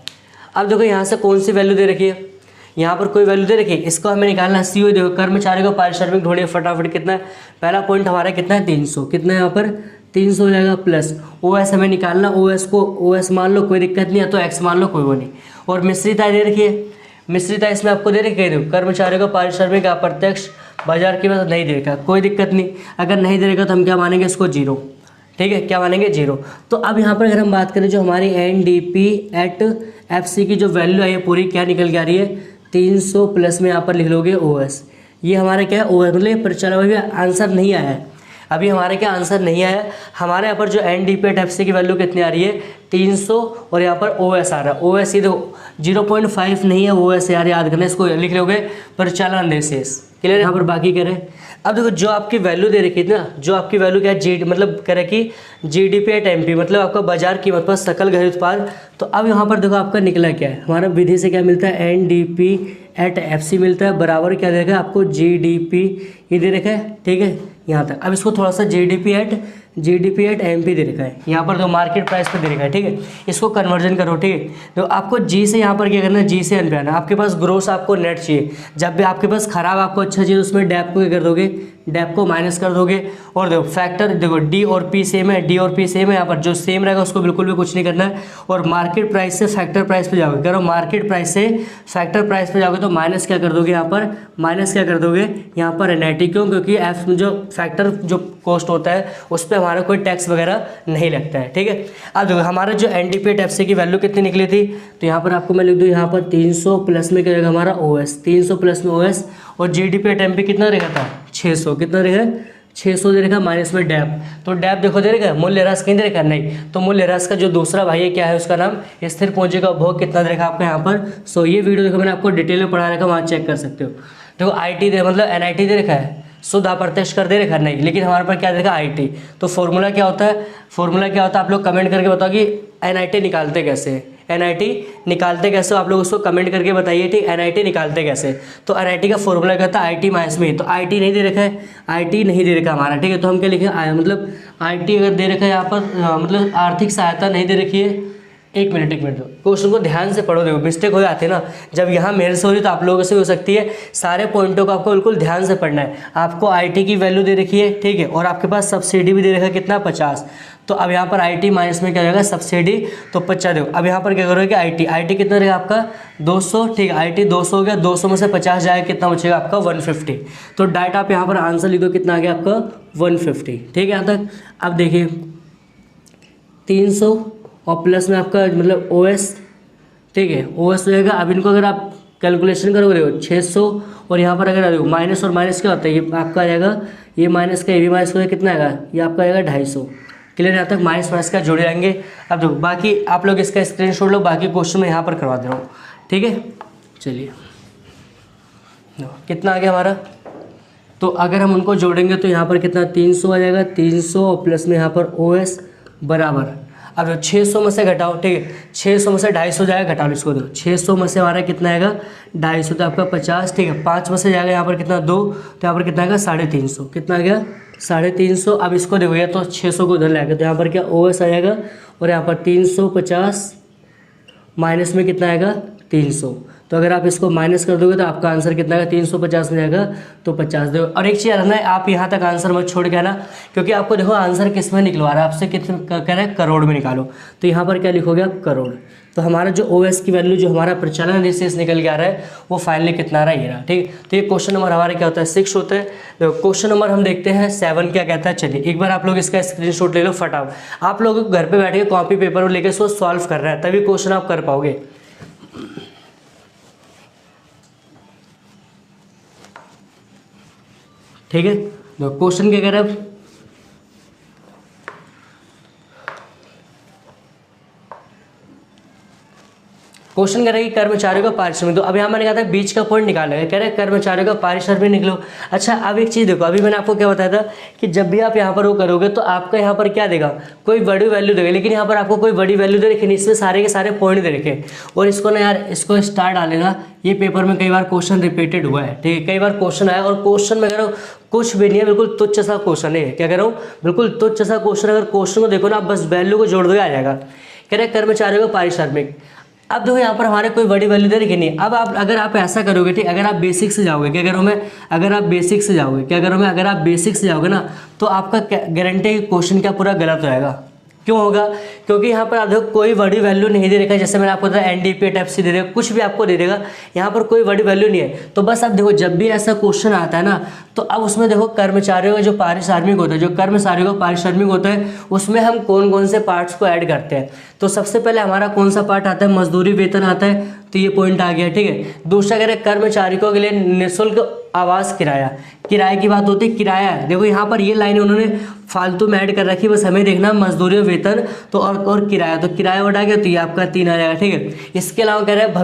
अब देखो यहाँ से कौन सी वैल्यू दे रखी है, यहाँ पर कोई वैल्यू दे रखी है, इसको हमें निकालना है। COE देखो कर्मचारियों को पारिश्रमिक ढूंढिए फटाफट, कितना है, पहला पॉइंट हमारा कितना है 300, कितना है यहाँ पर 300 हो जाएगा, प्लस OS हमें निकालना, OS को OS मान लो कोई दिक्कत नहीं है, तो X मान लो कोई वो नहीं, और मिश्रित आय दे रखी है। मिश्रित आय इसमें आपको दे रखी है, कर्मचारियों को पारिश्रमिक अप्रत्यक्ष बाजार की वजह नहीं देगा, कोई दिक्कत नहीं, अगर नहीं देगा तो हम क्या मानेंगे इसको 0, ठीक है, क्या मानेंगे 0। तो अब यहाँ पर अगर हम बात करें जो हमारी NDP एट FC की जो वैल्यू आई है पूरी क्या निकल के आ रही है 300, प्लस में यहाँ पर लिख लोगे OS, ये हमारा क्या है OS, मतलब प्रचलन में भी आंसर नहीं आया है अभी, हमारे क्या आंसर नहीं आया। हमारे यहाँ पर जो NDP एट FC की वैल्यू कितनी आ रही है 300, और यहाँ पर OS आ रहा है, OS ये देखो 0.5 नहीं है OS यार, याद करना, इसको लिख लोगे प्रचलन अधिशेष, क्लियर। यहाँ पर बाकी कह रहे हैं, अब देखो जो आपकी वैल्यू दे रखी थी ना, जो आपकी वैल्यू क्या है मतलब कह रहे कि GDP एट MP, मतलब आपका बाजार कीमत पर सकल घरेलू उत्पाद। तो अब यहाँ पर देखो आपका निकला क्या है, हमारा विधि से क्या मिलता है NDP एट FC मिलता है, बराबर क्या दे रखा है आपको GDP, ये दे रखा है, ठीक है यहाँ तक। अब इसको थोड़ा सा GDP एट MP दे रखा है, यहाँ पर जो मार्केट प्राइस पे दे रखा है, ठीक है, इसको कन्वर्जन करो, ठीक है। तो आपको G से यहाँ पर क्या करना है, G से N पे आना, आपके पास ग्रोस आपको नेट चाहिए, जब भी आपके पास खराब आपको अच्छा चाहिए उसमें डैप को क्या कर दोगे, डैप को माइनस कर दोगे, और देखो फैक्टर देखो D और P सेम है, D और P सेम है, यहाँ पर जो सेम रहेगा उसको बिल्कुल भी कुछ नहीं करना है, और मार्केट प्राइस से फैक्टर प्राइस पे जाओगे, करो मार्केट प्राइस से फैक्टर प्राइस पे जाओगे तो माइनस क्या कर दोगे, यहाँ पर माइनस क्या कर दोगे यहाँ पर NIT, क्यों, क्योंकि एफ जो फैक्टर जो कॉस्ट होता है उस पर हमारा कोई टैक्स वगैरह नहीं लगता है, ठीक है। अब देखो हमारा जो NDP एट FC की वैल्यू कितनी निकली थी, तो यहाँ पर आपको मैं लिख दूँ यहाँ पर 300, प्लस में क्या रहेगा हमारा OS, 300 प्लस में OS, और GDP एट MP कितना रहेगा था 600, कितना रहेगा 600 दे रखा, माइनस में डैप, तो डैप देखो दे रखा, मूल्य ह्रास कहीं दे रखा नहीं, तो मूल्य ह्रास का जो दूसरा भाई है क्या है, उसका नाम स्थिर पूंजी का उपभोग कितना दे रखा आपका यहाँ पर। सो ये वीडियो देखो मैंने आपको डिटेल में पढ़ा रखा, वहाँ चेक कर सकते हो। देखो IT दे मतलब NIT दे रखा है, शुद्ध अप्रत्यक्ष कर दे रखा नहीं, लेकिन हमारे पर क्या दे रखा IT। तो फॉर्मूला क्या होता है, फॉर्मूला क्या होता है, आप लोग कमेंट करके बताओ कि NIT निकालते कैसे, NIT निकालते कैसे, आप लोग उसको कमेंट करके बताइए, ठीक, NIT निकालते कैसे। तो NIT का फॉर्मूला क्या होता है IT माइनस में, तो IT नहीं दे रखा है, IT नहीं दे रखा हमारा, ठीक है। तो हम क्या लिखें, मतलब IT अगर दे रखा है यहाँ पर मतलब आर्थिक सहायता नहीं दे रखी है, एक मिनट क्वेश्चन को ध्यान से पढ़ो, देखो मिस्टेक हो जाती है ना, जब यहाँ मेरे से हो रही तो आप लोगों से हो सकती है, सारे पॉइंटों को आपको बिल्कुल ध्यान से पढ़ना है। आपको IT की वैल्यू दे रखी है, ठीक है, और आपके पास सब्सिडी भी दे रखा है कितना 50, तो अब यहाँ पर IT माइनस में क्या रहेगा सब्सिडी, तो 50 देखो। अब यहाँ पर क्या करोगे IT कितना रहेगा आपका 200, ठीक है, IT 200 हो गया, 200 में से 50 जाएगा, कितना बचेगा आपका 150। तो डायरेक्ट आप यहाँ पर आंसर लिखो, कितना आ गया आपका 150, ठीक है यहाँ तक। अब देखिए 300 और प्लस में आपका मतलब OS, ठीक है, OS रहेगा। अब इनको अगर आप कैलकुलेशन करोगे देखो 600, और यहाँ पर अगर देखो माइनस और माइनस क्या होता है, ये आपका आ जाएगा, ये माइनस का ये भी माइनस का कितना आएगा, ये आपका आएगा 250, क्लियर। यहाँ तक माइनस माइनस का जुड़े जाएंगे। अब देखो बाकी आप लोग इसका स्क्रीनशॉट लो, बाकी क्वेश्चन मैं यहाँ पर करवा दे रहा हूँ, ठीक है। चलिए कितना आ गया हमारा, तो अगर हम उनको जोड़ेंगे तो यहाँ पर कितना 300 आ जाएगा, 300 और प्लस में यहाँ पर OS बराबर, अब 600 में से घटाओ, ठीक है, 600 में से 250 जाएगा, घटाओ इसको, दो 600 में से हमारा कितना आएगा 250, तो आपका 50, ठीक है, 5 में से जाएगा यहाँ पर कितना 2, तो यहाँ पर कितना आएगा 350, कितना आ गया 350। अब इसको देखो या तो 600 को उधर लाएगा, तो यहाँ पर क्या OS आ जाएगा, और यहाँ पर 350 माइनस में कितना आएगा 300। तो अगर आप इसको माइनस कर दोगे तो आपका आंसर कितना है, 350 में जाएगा तो 50 दो। और एक चीज़ याद रखना है, आप यहाँ तक आंसर मत छोड़ के आना, क्योंकि आपको देखो आंसर किस में निकलवा रहा है, आपसे कितने कह रहा है करोड़ में निकालो। तो यहाँ पर क्या लिखोगे आप, करोड़। तो हमारा जो OS की वैल्यू, जो हमारा प्रचलन रेशियो निकल के आ रहा है, वो फाइनली कितना आ रहा है, ये रहा। ठीक, तो ये क्वेश्चन नंबर हमारे क्या होता है, 6 होता है। तो क्वेश्चन नंबर हम देखते हैं 7 क्या कहता है। चलिए एक बार आप लोग इसका स्क्रीनशॉट ले लो फटाफट। आप लोग घर पे बैठ के कॉपी पेपर लेके इसको सॉल्व कर रहे हैं, तभी क्वेश्चन आप कर पाओगे। ठीक है, तो क्वेश्चन क्या कह रहे हैं, क्वेश्चन कह रहा है कि कर्मचारियों का पारिश्रमिक। तो अब यहाँ मैंने कहा था बीच का पॉइंट निकालेगा, कह रहे हैं कर्मचारियों का पारिश्रमिक निकलो। अच्छा, अब एक चीज़ देखो, अभी मैंने आपको क्या बताया था कि जब भी आप यहाँ पर वो करोगे तो आपका यहाँ पर क्या देगा, कोई बड़ी वैल्यू देगा, लेकिन यहाँ पर आपको कोई बड़ी वैल्यू दे रखी नहीं, इसमें सारे के सारे पॉइंट दे रखे। और इसको ना यार, इसको स्टार डालेगा, ये पेपर में कई बार क्वेश्चन रिपीटेड हुआ है। ठीक है, कई बार क्वेश्चन आया और क्वेश्चन में कह रहा हूँ कुछ भी नहीं है, बिल्कुल तुच्छ सा क्वेश्चन है। क्या कह रहा हूँ, बिल्कुल तुच्छ सा क्वेश्चन। अगर क्वेश्चन को देखो ना, आप बस वैल्यू को जोड़ दोगे आ जाएगा। कह रहे कर्मचारियों का पारिश्रमिक। अब देखो यहाँ पर हमारे कोई बड़ी वैल्यू दे रखी नहीं। अब आप अगर आप ऐसा करोगे, ठीक, अगर आप बेसिक से जाओगे, क्या करो मैं, अगर आप बेसिक से जाओगे, क्या करो मैं, अगर आप बेसिक से जाओगे ना, तो आपका गारंटी है कि क्वेश्चन क्या पूरा गलत हो जाएगा। क्यों होगा, क्योंकि यहाँ पर आप देखो कोई बड़ी वैल्यू नहीं दे रखा है। जैसे मैंने आपको बताया NDP TFC दे देगा, कुछ भी आपको दे देगा, यहाँ पर कोई बड़ी वैल्यू नहीं है। तो बस आप देखो, जब भी ऐसा क्वेश्चन आता है ना, तो अब उसमें देखो कर्मचारियों का जो पारिश्रमिक होता है, जो कर्मचारियों का पारिश्रमिक होता है, उसमें हम कौन कौन से पार्ट्स को ऐड करते हैं। तो सबसे पहले हमारा कौन सा पार्ट आता है, मजदूरी वेतन आता है, तो ये पॉइंट आ गया। ठीक है, दूसरा कह रहे कर्मचारियों के लिए निःशुल्क आवास किराया, किराए की बात होती है, किराया। देखो यहाँ पर ये लाइन उन्होंने फालतू में ऐड कर रखी, बस हमें देखना मजदूरी वेतन तो और किराया, तो किराया बढ़ा गया तो ये आपका 3 आ जाएगा। ठीक है, इसके अलावा कह रहे हैं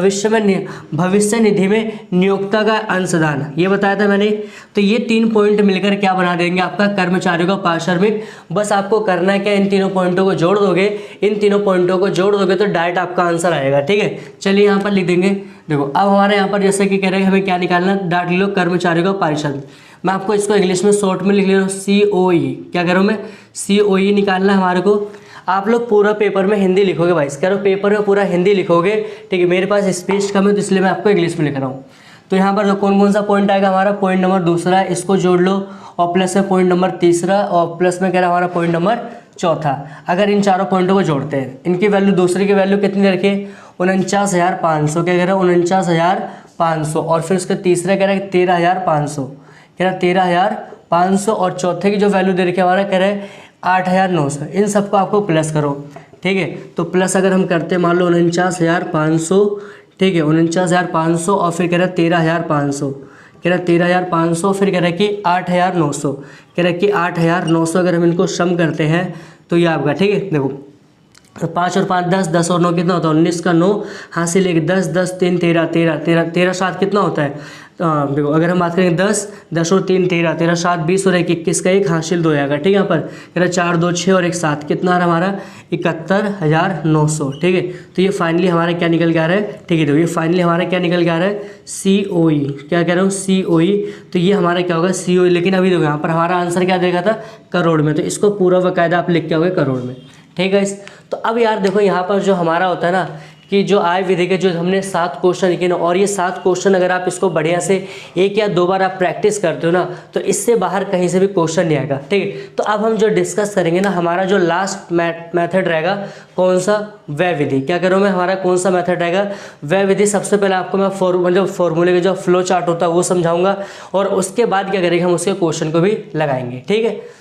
भविष्य निधि में नियोक्ता का अंशदान, ये बताया था मैंने। तो ये 3 पॉइंट मिलकर क्या बना देंगे, आपका कर्मचारियों का पारिश्रमिक। बस आपको करना है क्या, इन तीनों पॉइंटों को जोड़ दोगे, इन तीनों पॉइंटों को जोड़ दोगे तो डायरेक्ट आपका आंसर आएगा। ठीक है, चलिए यहाँ पर लिख देंगे। देखो अब हमारे यहाँ पर जैसे कि कह रहे हैं हमें क्या निकालना, डायरेक्ट लो कर्मचारियों का पारिश्रमिक। मैं आपको इसको इंग्लिश में शॉर्ट में लिख ले रहा हूँ, COE। क्या कह रहा हूँ मैं, COE निकालना है हमारे को। आप लोग पूरा पेपर में हिंदी लिखोगे भाई, कह रहा हूँ पेपर में पूरा हिंदी लिखोगे। ठीक है, मेरे पास स्पेस कम है तो इसलिए मैं आपको इंग्लिश में लिख रहा हूँ। तो यहाँ पर कौन कौन सा पॉइंट आएगा, हमारा पॉइंट नंबर दूसरा, इसको जोड़ लो, और प्लस में पॉइंट नंबर तीसरा, और प्लस में कह रहा है हमारा पॉइंट नंबर चौथा। अगर इन चारों पॉइंटों को जोड़ते हैं, इनकी वैल्यू, दूसरे की वैल्यू कितनी रखिए, 49,500। क्या कह रहा है, 49,500। और फिर उसका तीसरा कह रहा है 13,500, कह रहा है 13,500। और चौथे की जो वैल्यू दे रखी है हमारा, कह रहा है 8,900। इन सबको आपको प्लस करो। ठीक है, तो प्लस अगर हम करते हैं, मान लो 49,500, ठीक है, 49,500, और फिर कह रहा है 13,500, कह रहा है 13,500, फिर कह रहा है कि 8,900, कह रहा है कि 8,900। अगर हम इनको सम करते हैं तो ये आपका, ठीक है, देखो 5 और 5 10, 10 और 9 कितना होता है, 19 का 9 हासिल 1, 10 10 3 13 13 13 13 7 कितना होता है, देखो अगर हम बात करें 10 10 और 3 13 13 7 20 और 1 21 का 1 हासिल 2 आएगा। ठीक है, यहाँ पर कह रहा 4 2 6 और 1 7 कितना आ रहा हमारा, 71,900। ठीक है, तो ये फाइनली हमारा क्या निकल के आ रहा है। ठीक है, तो ये फाइनली हमारा क्या निकल के आ रहा है, COE। क्या कह रहा हूँ, COE। तो ये हमारा क्या होगा, COE। लेकिन अभी देखो यहाँ पर हमारा आंसर क्या देखा था, करोड़ में। तो इसको पूरा बाकायदा आप लिख के आओगे करोड़ में। ठीक है, तो अब यार देखो यहाँ पर जो हमारा होता है ना, कि जो आय विधि के जो हमने 7 क्वेश्चन लिखे ना, और ये 7 क्वेश्चन अगर आप इसको बढ़िया से 1 या 2 बार आप प्रैक्टिस करते हो ना, तो इससे बाहर कहीं से भी क्वेश्चन नहीं आएगा। ठीक है, तो अब हम जो डिस्कस करेंगे ना, हमारा जो लास्ट मेथड रहेगा कौन सा, व्यय विधि। क्या करूँ मैं, हमारा कौन सा मेथड रहेगा, व्यय विधि। सबसे पहले आपको मैं मतलब फॉर्मूले के जो फ्लो चार्ट होता है वो समझाऊंगा, और उसके बाद क्या करेंगे, हम उसके क्वेश्चन को भी लगाएंगे। ठीक है,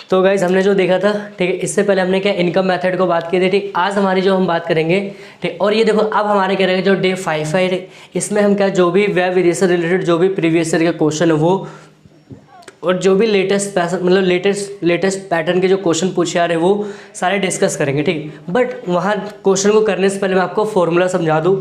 तो गाइज हमने जो देखा था, ठीक है, इससे पहले हमने क्या इनकम मेथड को बात की थी। ठीक, आज हमारी जो हम बात करेंगे, ठीक, और ये देखो अब हमारे क्या रहेगा, जो डे 5 है, इसमें हम क्या जो भी व्यय विधि से रिलेटेड जो भी प्रीवियस ईयर के क्वेश्चन है वो, और जो भी लेटेस्ट मतलब लेटेस्ट पैटर्न के जो क्वेश्चन पूछे आ रहे हैं वो सारे डिस्कस करेंगे। ठीक, बट वहाँ क्वेश्चन को करने से पहले मैं आपको फॉर्मूला समझा दूँ।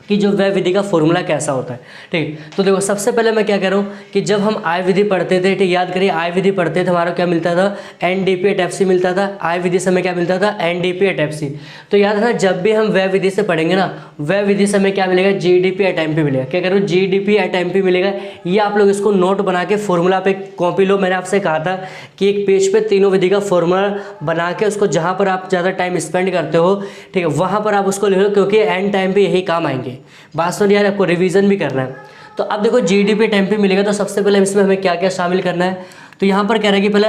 कि जो व्यय विधि का फॉर्मूला कैसा होता है। ठीक, तो देखो सबसे पहले मैं क्या कह रहा हूँ कि जब हम आय विधि पढ़ते थे, ठीक, याद करिए आय विधि पढ़ते थे हमारा क्या मिलता था, NDP/FC मिलता था। आय विधि से हमें क्या मिलता था, NDP/FC। तो याद रखना जब भी हम व्यय विधि से पढ़ेंगे ना, व्यय विधि से हमें क्या मिलेगा, GDP/MP मिलेगा। क्या कह रहा हूँ, GDP/MP मिलेगा। ये आप लोग इसको नोट बना के फॉर्मूला पे कॉपी लो। मैंने आपसे कहा था कि एक पेज पे तीनों विधि का फॉर्मूला बना के उसको जहाँ पर आप ज़्यादा टाइम स्पेंड करते हो, ठीक है, वहाँ पर आप उसको लिख लो, क्योंकि एंड टाइम पे यही काम आएंगे। बात सुन यार, आपको रिवीजन भी करना है। तो अब देखो GDP/MP मिलेगा, तो सबसे पहले इसमें हमें क्या क्या शामिल करना है। तो यहाँ पर कह रहा है कि पहले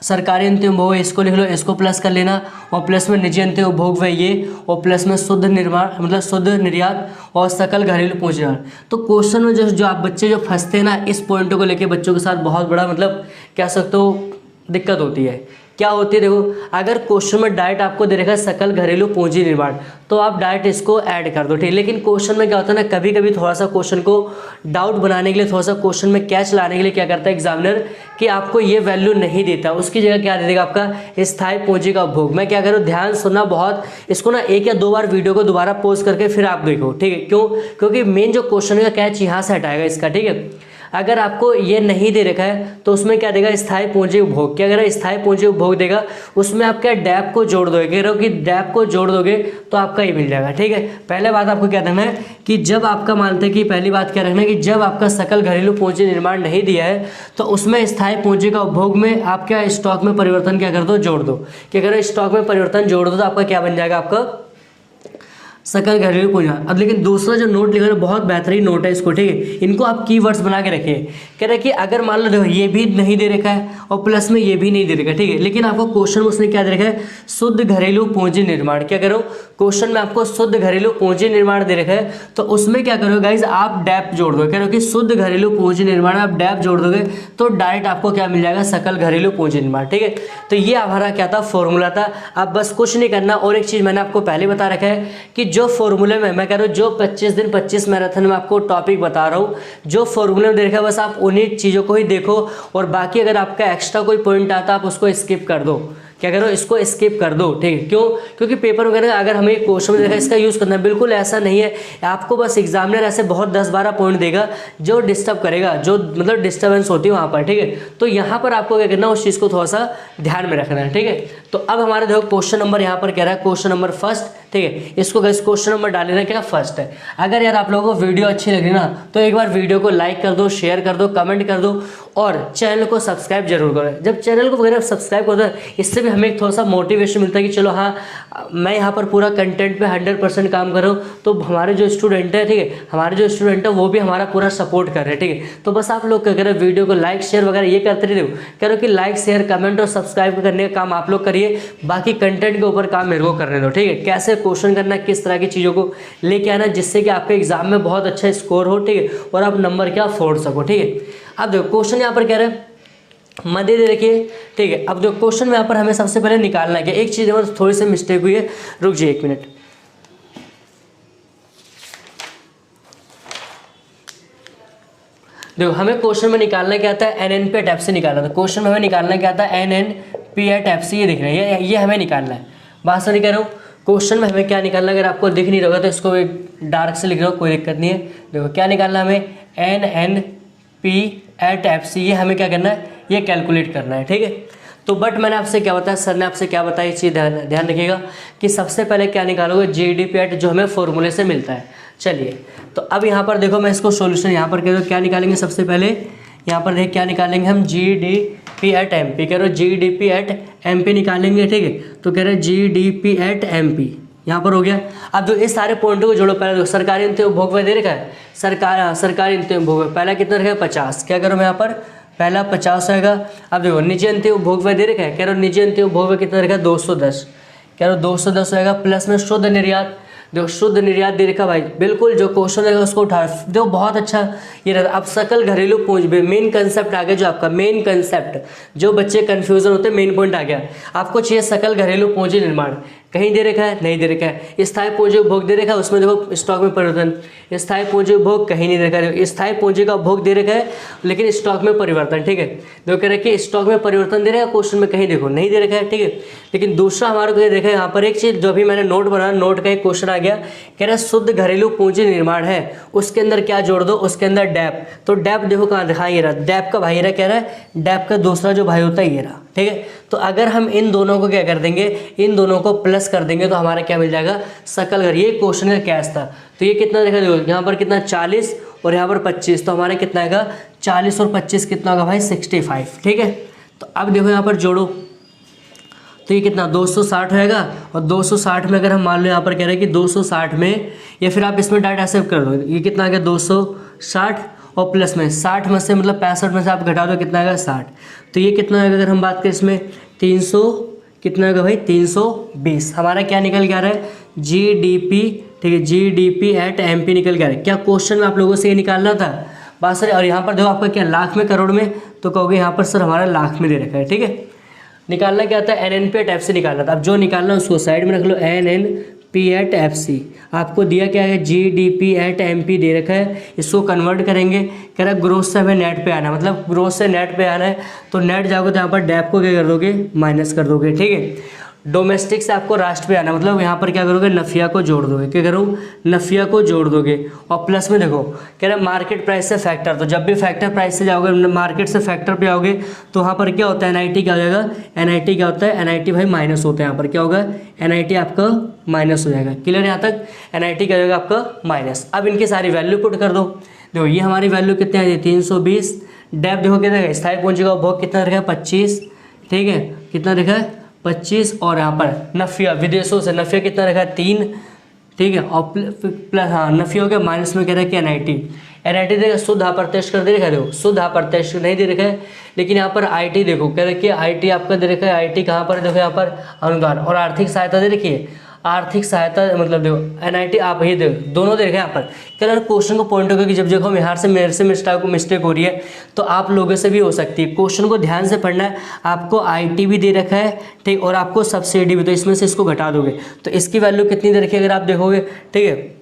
सरकारी अंतिम उपभोग, इसको लिख लो, इसको प्लस कर लेना, और प्लस में निजी अंतिम उपभोग व ये, और प्लस में शुद्ध निर्माण मतलब शुद्ध निर्यात और सकल घरेलू पूंजी। तो क्वेश्चन में जो आप बच्चे जो फंसते हैं ना, इस पॉइंट को लेके बच्चों के साथ बहुत बड़ा मतलब कह सकते हो दिक्कत होती है। क्या होती है, देखो अगर क्वेश्चन में डायरेक्ट आपको दे रखा है सकल घरेलू पूंजी निर्माण, तो आप डायरेक्ट इसको ऐड कर दो, ठीक। लेकिन क्वेश्चन में क्या होता है ना, कभी कभी थोड़ा सा क्वेश्चन को डाउट बनाने के लिए, थोड़ा सा क्वेश्चन में कैच लाने के लिए क्या करता है एग्जामिनर कि आपको ये वैल्यू नहीं देता, उसकी जगह क्या दे देगा, आपका स्थायी पूंजी का उपभोग। मैं क्या करूँ, ध्यान सुनना बहुत, इसको ना 1 या 2 बार वीडियो को दोबारा पॉज करके फिर आप देखो, ठीक है। क्यों, क्योंकि मेन जो क्वेश्चन का कैच यहाँ से हटाएगा इसका, ठीक है। अगर आपको ये नहीं दे रखा है तो उसमें क्या देगा, स्थायी पूंजी उपभोग। क्या अगर स्थायी पूंजी उपभोग देगा, उसमें आप क्या डैप को जोड़ दोगे, कह रहे हो कि डैप को जोड़ दोगे तो आपका ये मिल जाएगा, ठीक है। पहले बात आपको क्या करना है कि जब आपका मानते हैं कि पहली बात क्या रखना है कि जब आपका सकल घरेलू पूंजी निर्माण नहीं दिया है, तो उसमें स्थायी पूंजी का उपभोग में आप क्या स्टॉक में परिवर्तन क्या कर दो, जोड़ दो। क्या करो, स्टॉक में परिवर्तन जोड़ दो तो आपका क्या बन जाएगा, आपका सकल घरेलू पूंजी। अब लेकिन दूसरा जो नोट लिखा है बहुत बेहतरीन नोट है इसको, ठीक है। इनको आप कीवर्ड्स बना के रखिए। कह रहे हैं कि अगर मान लो देखो ये भी नहीं दे रखा है और प्लस में ये भी नहीं दे रखा है, ठीक है, लेकिन आपको क्वेश्चन में उसने क्या दे रखा है, शुद्ध घरेलू पूंजी निर्माण। क्या करो, क्वेश्चन में आपको शुद्ध घरेलू पूंजी निर्माण दे रखा है, तो उसमें क्या करो गाइज, आप डैप जोड़ दो। कह रहे हो कि शुद्ध घरेलू पूंजी निर्माण, आप डैप जोड़ दोगे तो डायरेक्ट आपको क्या मिल जाएगा, सकल घरेलू पूंजी निर्माण, ठीक है। तो ये हमारा क्या था, फॉर्मूला था। अब बस कुछ नहीं करना। और एक चीज़ मैंने आपको पहले बता रखा है कि जो फॉर्मूले में मैं कह रहा हूँ, जो 25 दिन 25 मैराथन में आपको टॉपिक बता रहा हूँ, जो फॉर्मूले में देखा है, बस आप उन्हीं चीज़ों को ही देखो, और बाकी अगर आपका एक्स्ट्रा कोई पॉइंट आता आप उसको स्किप कर दो। क्या करो, इसको स्किप कर दो, ठीक है। क्यों, क्योंकि पेपर वगैरह अगर हमें क्वेश्चन में देखा इसका यूज़ करना है, बिल्कुल ऐसा नहीं है। आपको बस एग्जामिनर ऐसे बहुत 10-12 पॉइंट देगा जो डिस्टर्ब करेगा, जो मतलब डिस्टर्बेंस होती है वहाँ पर, ठीक है। तो यहाँ पर आपको क्या करना है, उस चीज़ को थोड़ा सा ध्यान में रखना है, ठीक है। तो अब हमारे देखो क्वेश्चन नंबर यहाँ पर कह रहा है, क्वेश्चन नंबर फर्स्ट, ठीक है। इसको क्वेश्चन नंबर डाल देना क्या, फर्स्ट है। अगर यार आप लोगों को वीडियो अच्छी लगी ना, तो एक बार वीडियो को लाइक कर दो, शेयर कर दो, कमेंट कर दो, और चैनल को सब्सक्राइब जरूर करें। जब चैनल को वगैरह सब्सक्राइब करते हैं, इससे भी हमें थोड़ा सा मोटिवेशन मिलता है कि चलो हाँ, मैं यहाँ पर पूरा कंटेंट पे 100% काम कर रहा हूँ, तो हमारे जो स्टूडेंट है, ठीक है, हमारे जो स्टूडेंट है वो भी हमारा पूरा सपोर्ट कर रहे हैं, ठीक है। तो बस आप लोग क्या करें, वीडियो को लाइक शेयर वगैरह ये करते रहो। कह रहे हो कि लाइक शेयर कमेंट और सब्सक्राइब करने का काम आप लोग करिए, बाकी कंटेंट के ऊपर काम मेरे को करने दो, ठीक है। कैसे क्वेश्चन करना, किस तरह की चीज़ों को लेके आना, जिससे कि आपके एग्जाम में बहुत अच्छा स्कोर हो, ठीक है, और आप नंबर क्या फोड़ सको, ठीक है। अब देखो क्वेश्चन यहाँ पर कह रहे हैं, मध्य दे रखिए, ठीक है। अब जो क्वेश्चन में यहाँ पर हमें सबसे पहले निकालना है, एक चीज़ में थोड़ी सी मिस्टेक हुई है, रुक जाइए 1 मिनट। देखो हमें क्वेश्चन में निकालना क्या आता है, NNP/FC निकालना था। क्वेश्चन में हमें निकालना क्या आता है, NNP/FC, ये दिख रहा है, ये हमें निकालना है। बात समझ कह रहा हूँ, क्वेश्चन में हमें क्या निकालना, अगर आपको दिख नहीं रहा तो इसको एक डार्क से लिख रहा हूँ, कोई दिक्कत नहीं है। देखो क्या निकालना हमें, NNP/FC, ये हमें क्या करना है, ये कैलकुलेट करना है, ठीक है। तो बट मैंने आपसे क्या बताया, सर ने आपसे क्या बताया, इस चीज़ ध्यान रखिएगा कि सबसे पहले क्या निकालोगे, GDP जो हमें फॉर्मूले से मिलता है। चलिए, तो अब यहाँ पर देखो मैं इसको सॉल्यूशन यहाँ पर कह दो, क्या निकालेंगे सबसे पहले, यहाँ पर देख क्या निकालेंगे हम, GDP/MP, कह रहे हो GDP/MP निकालेंगे, ठीक है। तो कह रहे हैं GDP/MP, यहाँ पर हो गया। अब जो इस सारे पॉइंटों को जोड़ो, पहले सरकारी अंतिम उपभोग दे रखा है, सरकारी अंतिम उपभोग पहला कितना रखा है, 50। क्या करो मैं यहाँ पर पहला 50 रहेगा। अब देखो निजी अंतिम उपभोग दे रखा है, कह रहे हो निजी अंतिम उपभोग कितना रखा है, 210। कह रहे हो 210 रहेगा, प्लस में शुद्ध निर्यात, देखो शुद्ध निर्यात दे रखा भाई, बिल्कुल जो क्वेश्चन रहेगा उसको उठा, देखो बहुत अच्छा ये रहता। अब सकल घरेलू पूंजी, मेन कंसेप्ट आ गया, जो आपका मेन कंसेप्ट, जो बच्चे कंफ्यूजन होते हैं, मेन पॉइंट आ गया। आपको चाहिए सकल घरेलू पूंजी निर्माण, कहीं दे रखा है, नहीं दे रखा है। स्थायी पूंजी उपभोग दे रखा है, उसमें देखो स्टॉक में परिवर्तन। स्थायी पूंजी उपभोग कहीं नहीं दे रखा है, स्थायी पूंजी का उपभोग दे रखा है लेकिन स्टॉक में परिवर्तन, ठीक है। देखो कह रहे कि स्टॉक में परिवर्तन दे रखा है, क्वेश्चन में कहीं देखो नहीं दे रखा है, ठीक है। लेकिन दूसरा हमारे को ये देखा है यहाँ पर एक चीज़ जो अभी मैंने नोट बनाया, नोट का एक क्वेश्चन आ गया, कह रहा है शुद्ध घरेलू पूंजी निर्माण है, उसके अंदर क्या जोड़ दो, उसके अंदर डैप। तो डैप देखो कहाँ दिखा, ये रहा डैप का भाई रहा, कह रहा है डैप का दूसरा जो भाई होता है ये रहा, ठीक है। तो अगर हम इन दोनों को क्या कर देंगे, इन दोनों को प्लस कर देंगे तो हमारा क्या मिल जाएगा, सकल घर। ये क्वेश्चन का कैश था। तो ये कितना देखा देखो, यहाँ पर कितना 40 और यहाँ पर 25, तो हमारे कितना आएगा 40 और 25 कितना होगा भाई 65, ठीक है। तो अब देखो यहाँ पर जोड़ो, तो ये कितना 260 रहेगा, और 260 में अगर हम मान लो यहाँ पर कह रहे हैं कि 260 में, या फिर आप इसमें डायरेक्ट ऐसे कर दो, ये कितना आ गया 260 और प्लस में 60 में से मतलब 65 में से आप घटा दो कितना आएगा 60। तो ये कितना आएगा अगर हम बात करें इसमें 300 कितना होगा भाई 320। हमारा क्या निकल के आ रहा है GDP, ठीक है, GDP एट MP निकल के आ रहा है। क्या क्वेश्चन में आप लोगों से ये निकालना था बात सर। और यहाँ पर देखो आपका क्या लाख में करोड़ में, तो कहोगे यहाँ पर सर हमारा लाख में दे रखा है, ठीक है। निकालना क्या आता है NNP एट FC निकालना था। अब जो निकालना है उसको साइड में रख लो, NNP एट FC। आपको दिया क्या है GDP एट MP दे रखा है, इसको कन्वर्ट करेंगे, कह रहा है ग्रोथ से हमें नेट पे आना है, मतलब ग्रोथ से नेट पे आना है। तो नेट जाओगे तो यहाँ पर डैप को क्या कर दोगे, माइनस कर दोगे, ठीक है। डोमेस्टिक से आपको राष्ट्र पे आना, मतलब यहाँ पर क्या करोगे, नफिया को जोड़ दोगे, क्या करूँ, नफिया को जोड़ दोगे। और प्लस में देखो कह रहा है मार्केट प्राइस से फैक्टर, तो जब भी फैक्टर प्राइस से जाओगे, मार्केट से फैक्टर पे आओगे, तो वहाँ पर क्या होता है NIT क्या हो जाएगा, NIT क्या होता है, NIT भाई माइनस होता है। यहाँ पर क्या होगा, NIT आपका माइनस हो जाएगा। क्लियर यहाँ तक, NIT क्या हो जाएगा आपका माइनस। अब इनकी सारी वैल्यू पुट कर दो। देखो ये हमारी वैल्यू कितनी आ जाए 320। डेप देखो कितना है, स्थायी पूंजी का उपभोग कितना रखा है 25, ठीक है, कितना रखा है 25। और यहाँ पर नफिया विदेशों से, नफिया कितना रखा है 3, ठीक है। और प्लस हाँ नफिया हो गया, माइनस में कह रहा है कि NIT देखा शुद्ध अप्रत्यक्ष कर दे रखा है, देखो शुद्ध अप्रत्यक्ष नहीं दे रखा है। लेकिन यहाँ पर IT देखो कह रहा है कि IT आपका दे रखा है, IT कहाँ पर देखो यहाँ पर अनुदान और आर्थिक सहायता दे रखी है। आर्थिक सहायता मतलब देखो NIT आप ही देखो दोनों दे रखे हैं यहाँ पर। कलर क्वेश्चन को पॉइंट होगा कि जब देखो यहाँ से मेरे से मिस्टेक हो रही है तो आप लोगों से भी हो सकती है। क्वेश्चन को ध्यान से पढ़ना है। आपको IT भी दे रखा है, ठीक, और आपको सब्सिडी भी, तो इसमें से इसको घटा दोगे तो इसकी वैल्यू कितनी दे रखी है अगर आप देखोगे, ठीक है।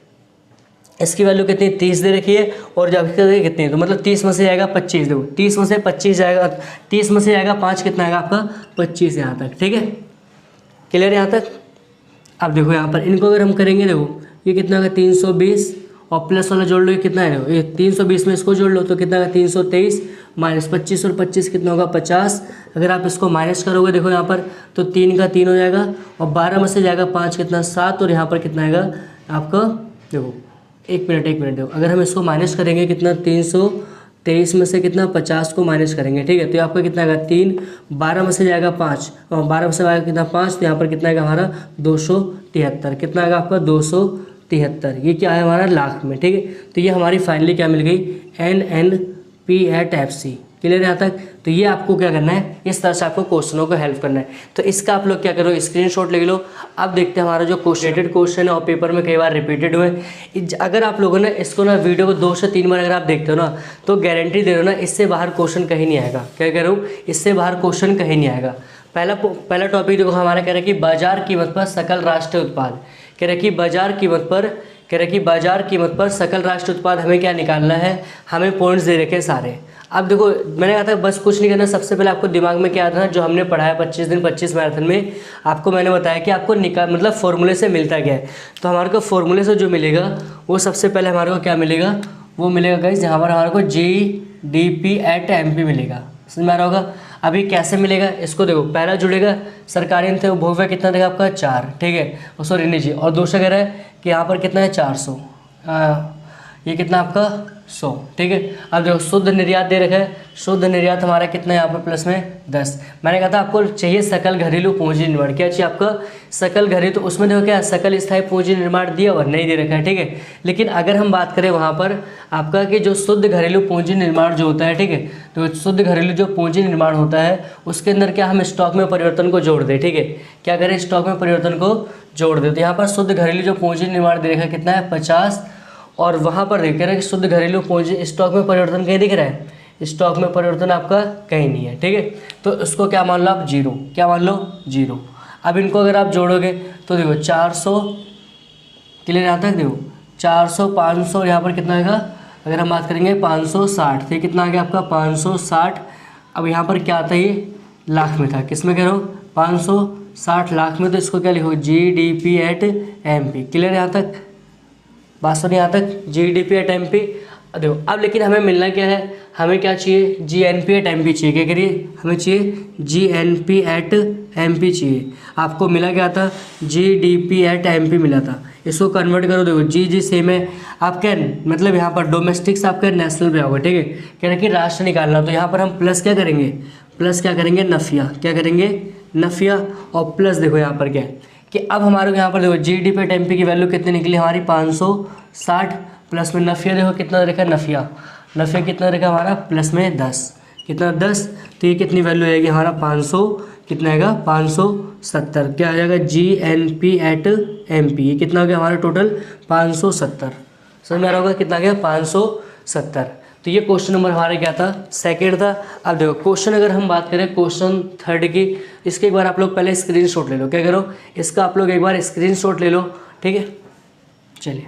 इसकी वैल्यू कितनी 30 दे रखी है, और जब कितनी, तो मतलब 30 में से जाएगा 25, देखो 30 में से 25 जाएगा, 30 में से जाएगा 5, कितना आएगा आपका 25 यहाँ तक, ठीक है। क्लियर यहाँ तक। अब देखो यहाँ पर इनको अगर हम करेंगे, देखो ये कितना होगा 320 और प्लस वाला जोड़ लो, ये कितना है, देखो ये 320 में इसको जोड़ लो तो कितना होगा 323 माइनस 25 और 25 कितना होगा 50। अगर आप इसको माइनस करोगे देखो यहाँ पर तो 3 का 3 हो जाएगा, और 12 में से जाएगा 5 कितना 7, और यहाँ पर कितना आएगा आपका, देखो एक मिनट देखो, अगर हम इसको माइनस करेंगे कितना 323 में से कितना 50 को माइनस करेंगे, ठीक है। तो आपका कितना आएगा 3, 12 में से जाएगा 5 और 12 में से आएगा कितना 5, तो यहाँ पर कितना आएगा हमारा 273, कितना आएगा आपका 273। ये क्या है हमारा लाख में, ठीक है। तो ये हमारी फाइनली क्या मिल गई NNP एट FC। क्लियर यहाँ तक। तो ये आपको क्या करना है, इस तरह से आपको क्वेश्चनों को हेल्प करना है। तो इसका आप लोग क्या करो, स्क्रीनशॉट ले लो। अब देखते हैं हमारा जो क्वेश्चन है और पेपर में कई बार रिपीटेड हुए। अगर आप लोगों ने इसको ना वीडियो को 2 से 3 बार अगर आप देखते हो ना तो गारंटी दे रहे हो ना इससे बाहर क्वेश्चन कहीं नहीं आएगा। क्या कह रहा हूँ, इससे बाहर क्वेश्चन कहीं नहीं आएगा। पहला टॉपिक देखो हमारा कह रहा है कि बाजार कीमत पर सकल राष्ट्रीय उत्पाद, कह रहा है कि बाजार कीमत पर सकल राष्ट्रीय उत्पाद हमें क्या निकालना है, हमें पॉइंट्स दे रखे सारे। अब देखो मैंने कहा था बस कुछ नहीं करना, सबसे पहले आपको दिमाग में क्या आता है जो हमने पढ़ाया 25 दिन 25 मैराथन में, आपको मैंने बताया कि आपको मतलब फॉर्मूले से मिलता क्या है। तो हमारे को फॉर्मूले से जो मिलेगा वो सबसे पहले हमारे को क्या मिलेगा, वो मिलेगा गाइस जहाँ पर हमारे को GDP एट MP मिलेगा। समझ में आ रहा होगा। अभी कैसे मिलेगा इसको देखो, पहला जुड़ेगा सरकारी उपभोग कितना देगा आपका 4, ठीक है, और सॉरी नीचे, और दूसरा कह रहा है कि यहाँ पर कितना है 400, ये कितना आपका 100, ठीक है। अब देखो शुद्ध निर्यात दे रखा है, शुद्ध निर्यात हमारा कितना है यहाँ पर प्लस में 10। मैंने कहा था आपको चाहिए सकल घरेलू पूंजी निर्माण, क्या चाहिए आपका सकल घरेलू, तो उसमें देखो क्या सकल स्थायी पूंजी निर्माण दिया और नहीं दे रखा है, ठीक है। लेकिन अगर हम बात करें वहाँ पर आपका कि जो शुद्ध घरेलू पूंजी निर्माण जो होता है, ठीक है, तो शुद्ध घरेलू जो पूंजी निर्माण होता है उसके अंदर क्या हम स्टॉक में परिवर्तन को जोड़ दें, ठीक है। क्या करें, स्टॉक में परिवर्तन को जोड़ दें। तो यहाँ पर शुद्ध घरेलू जो पूंजी निर्माण दे रखा है कितना है 50, और वहाँ पर देख रहे हैं कि शुद्ध घरेलू पूंजी स्टॉक में परिवर्तन कहीं दिख रहा है, स्टॉक में परिवर्तन आपका कहीं नहीं है, ठीक है। तो उसको क्या मान लो आप 0, क्या मान लो 0। अब इनको अगर आप जोड़ोगे तो देखो 400, क्लियर यहाँ तक, देखो 400 500 यहाँ पर कितना आएगा, अगर हम बात करेंगे 560, तो ये कितना आ गया आपका 560। अब यहाँ पर क्या आता है, ये लाख में था, किस में कह रहा हूँ 560 लाख में, तो इसको क्या लिखो GDP एट MP। क्लियर यहाँ तक, बात सुनिए यहाँ तक, GDP एट MP। देखो अब लेकिन हमें मिलना क्या है, हमें क्या चाहिए, GNP एट MP चाहिए। क्या करिए, हमें चाहिए GNP एट MP चाहिए। आपको मिला क्या था, GDP एट MP मिला था। इसको कन्वर्ट करो, देखो जी सेम है। आप क्या मतलब यहाँ पर डोमेस्टिक से आपका नेशनल पे होगा, ठीक है। कह रहे कि राष्ट्र निकालना, तो यहाँ पर हम प्लस क्या करेंगे, प्लस क्या करेंगे, नफिया, क्या करेंगे, नफिया। और प्लस देखो यहाँ पर क्या है कि अब हमारे को यहाँ पर देखो GDP एट MP की वैल्यू कितनी निकली हमारी 560, प्लस में नफिया देखो कितना रखा, नफिया कितना रखा हमारा प्लस में 10, कितना 10, तो ये कितनी वैल्यू आएगी हमारा 500, कितना आएगा 570। क्या आ जाएगा GNP एट MP, ये कितना हो गया हमारा टोटल 570। समझ में आ रहा होगा कितना गया 570। तो ये क्वेश्चन नंबर हमारा क्या था, सेकंड था। अब देखो क्वेश्चन अगर हम बात करें क्वेश्चन थर्ड की, इसके एक बार आप लोग पहले स्क्रीनशॉट ले लो। क्या करो, इसका आप लोग एक बार स्क्रीनशॉट ले लो, ठीक है। चलिए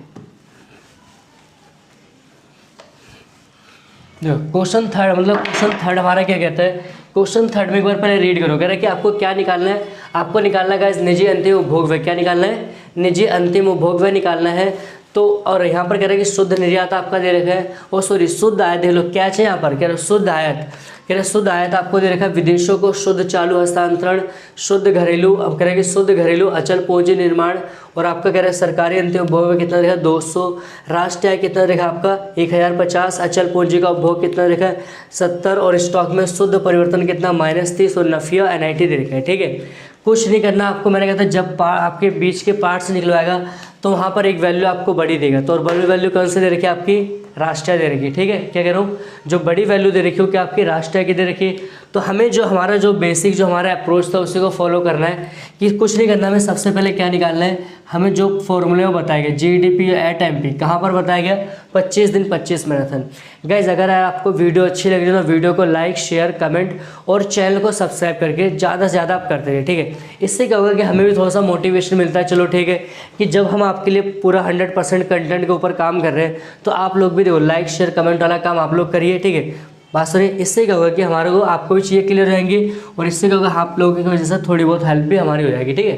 देखो क्वेश्चन थर्ड, मतलब क्वेश्चन थर्ड हमारा क्या कहता है, क्वेश्चन थर्ड में एक बार पहले रीड करो। कह रहा है कि आपको क्या निकालना है, आपको निकालना है निजी अंतिम उपभोग व्यय। क्या निकालना है, निजी अंतिम उपभोग व्यय निकालना है। तो और यहाँ पर कह रहा है कि शुद्ध निर्यात आपका दे रखा है, और सॉरी शुद्ध आयत देख लो, क्या चाहिए यहाँ पर, कह रहे शुद्ध आयत, कह रहे शुद्ध आयत आपको दे रखा है। विदेशों को शुद्ध चालू हस्तांतरण, शुद्ध घरेलू, अब कह रहे हैं कि शुद्ध घरेलू अचल पूंजी निर्माण, और आपका कह रहा है सरकारी अंतिम उपभोग में कितना देखा 200, राष्ट्रीय आय कितना देखा आपका 1050, अचल पूंजी का उपभोग कितना देखा 70, और स्टॉक में शुद्ध परिवर्तन कितना -30, और नफिया NIT दे रखा है, ठीक है। कुछ नहीं करना आपको, मैंने कहा था जब आपके बीच के पार्ट से निकलवाएगा तो वहाँ पर एक वैल्यू आपको बड़ी देगा, तो और बड़ी वैल्यू कौन सी दे रखी है आपकी, राष्ट्रीय दे रखी है, ठीक है। क्या कह रहा हूँ, जो बड़ी वैल्यू दे रखी हो कि आपकी राष्ट्रीय की दे रखी है। तो हमें जो हमारा जो बेसिक जो हमारा अप्रोच था उसी को फॉलो करना है कि कुछ नहीं करना, हमें सबसे पहले क्या निकालना है, हमें जो फॉर्मूले वो बताया गया GDP एट MP, कहाँ पर बताया गया 25 दिन 25 मैराथन। गाइज अगर आपको वीडियो अच्छी लगी तो वीडियो को लाइक शेयर कमेंट और चैनल को सब्सक्राइब करके ज़्यादा से ज़्यादा आप करते रहिए, ठीक है। इससे क्या होगा कि हमें भी थोड़ा सा मोटिवेशन मिलता है, चलो ठीक है, कि जब हम आपके लिए पूरा 100% कंटेंट के ऊपर काम कर रहे हैं तो आप लोग भी देखो लाइक शेयर कमेंट वाला काम आप लोग करिए, ठीक है। बात सुनिए, इससे क्या होगा कि हमारे को आपको भी चीज़ें क्लियर रहेंगी, और इससे क्या होगा आप लोगों की वजह से थोड़ी बहुत हेल्प भी हमारी हो जाएगी, ठीक है।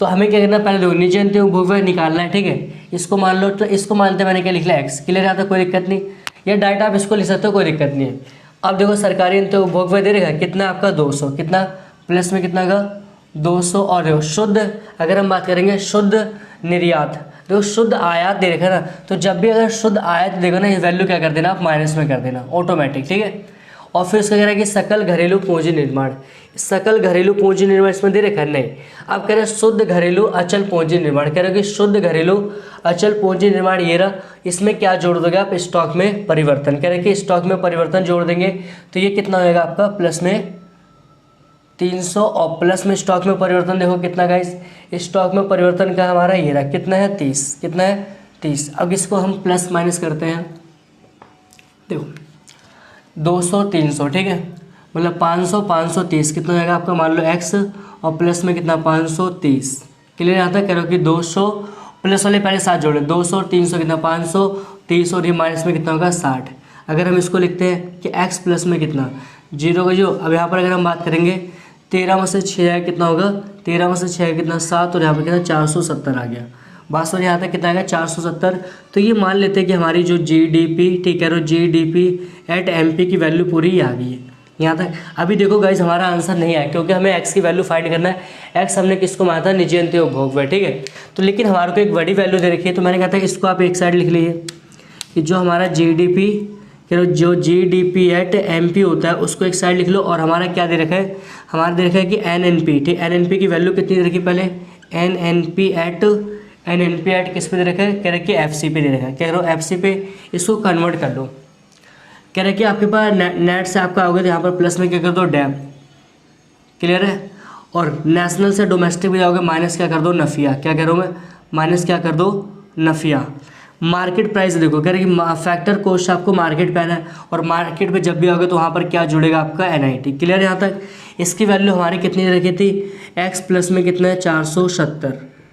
तो हमें क्या करना है, पहले देखो निजी अंतिम उपभोग व्यय निकालना है, ठीक है। इसको मान लो, तो इसको मानते मैंने क्या लिख लिया x, क्लियर आता है, कोई दिक्कत नहीं, या डायरेक्ट आप इसको लिख सकते हो, कोई दिक्कत नहीं है। अब देखो सरकारी अंतिम उपभोग व्यय दे रखा कितना आपका 200, कितना प्लस में कितना का 200, और देखो शुद्ध अगर हम बात करेंगे शुद्ध निर्यात, देखो शुद्ध आयात दे रखा है ना, तो जब भी अगर शुद्ध आयात देगा ना, ये वैल्यू क्या कर देना आप माइनस में कर देना ऑटोमेटिक, ठीक है। और फिर उसका कह रहा है कि सकल घरेलू पूंजी निर्माण, सकल घरेलू पूंजी निर्माण इसमें दे रखा है नहीं, अब कह रहे हैं शुद्ध घरेलू अचल पूंजी निर्माण। कह रहे हैं कि शुद्ध घरेलू अचल पूंजी निर्माण ये रहा, इसमें क्या जोड़ दोगे आप, स्टॉक में परिवर्तन। कह रहे हैं कि स्टॉक में परिवर्तन जोड़ देंगे तो ये कितना होगा आपका प्लस में 300, और प्लस में स्टॉक में परिवर्तन देखो कितना गाइस, स्टॉक में परिवर्तन का हमारा ये रहा कितना है 30, कितना है 30। अब इसको हम प्लस माइनस करते हैं, देखो 200 300, ठीक है, मतलब 500 530 कितना जाएगा आपका, मान लो x, और प्लस में कितना 530। क्लियर आता है, कह रहे हो कि 200 प्लस वाले पहले साथ जोड़े, 200 और 300 कितना 530, और ये माइनस में कितना होगा 60। अगर हम इसको लिखते हैं कि x प्लस में कितना 0 का 0। अब यहाँ पर अगर हम बात करेंगे 13 में से 6 कितना होगा, 13 में से 6 कितना 7, और यहाँ पर कितना 470 आ गया। बात समझ यहाँ तक कितना आएगा 470। तो ये मान लेते हैं कि हमारी जो GDP, ठीक है, GDP एट MP की वैल्यू पूरी आ गई है यहाँ तक। अभी देखो गाइज हमारा आंसर नहीं आया क्योंकि हमें x की वैल्यू फाइंड करना है। x हमने किसको माना था, निजी अंतिम उपभोग व्यय, ठीक है। तो लेकिन हमारे को एक बड़ी वैल्यू दे रखी है, तो मैंने कहा था इसको आप एक साइड लिख लीजिए कि जो हमारा GDP, जो GDP एट MP होता है उसको एक साइड लिख लो, और हमारा क्या दे रखा है, हमारा दे रखा है कि NNP, ठीक, NNP की वैल्यू कितनी दे रखी पहले, NNP एट किस पे दे रखा है, कह रहे कि FC पे दे रखा है। कह रहे हो FC पे, इसको कन्वर्ट कर लो। कह रहे कि आपके पास नेट से आपका आओगे तो यहाँ पर प्लस में क्या कर दो डैम, क्लियर है, और नेशनल से डोमेस्टिक में जाओगे माइनस क्या कर दो नफिया, क्या कह रहा हूँ मैं, माइनस क्या कर दो नफिया। मार्केट प्राइस देखो, कह रहे कि फैक्टर कॉस्ट आपको मार्केट पे आना है, और मार्केट पे जब भी आओगे तो वहाँ पर क्या जुड़ेगा आपका NIT। क्लियर है यहाँ तक। इसकी वैल्यू हमारी कितनी रखी थी, x प्लस में कितना है 470।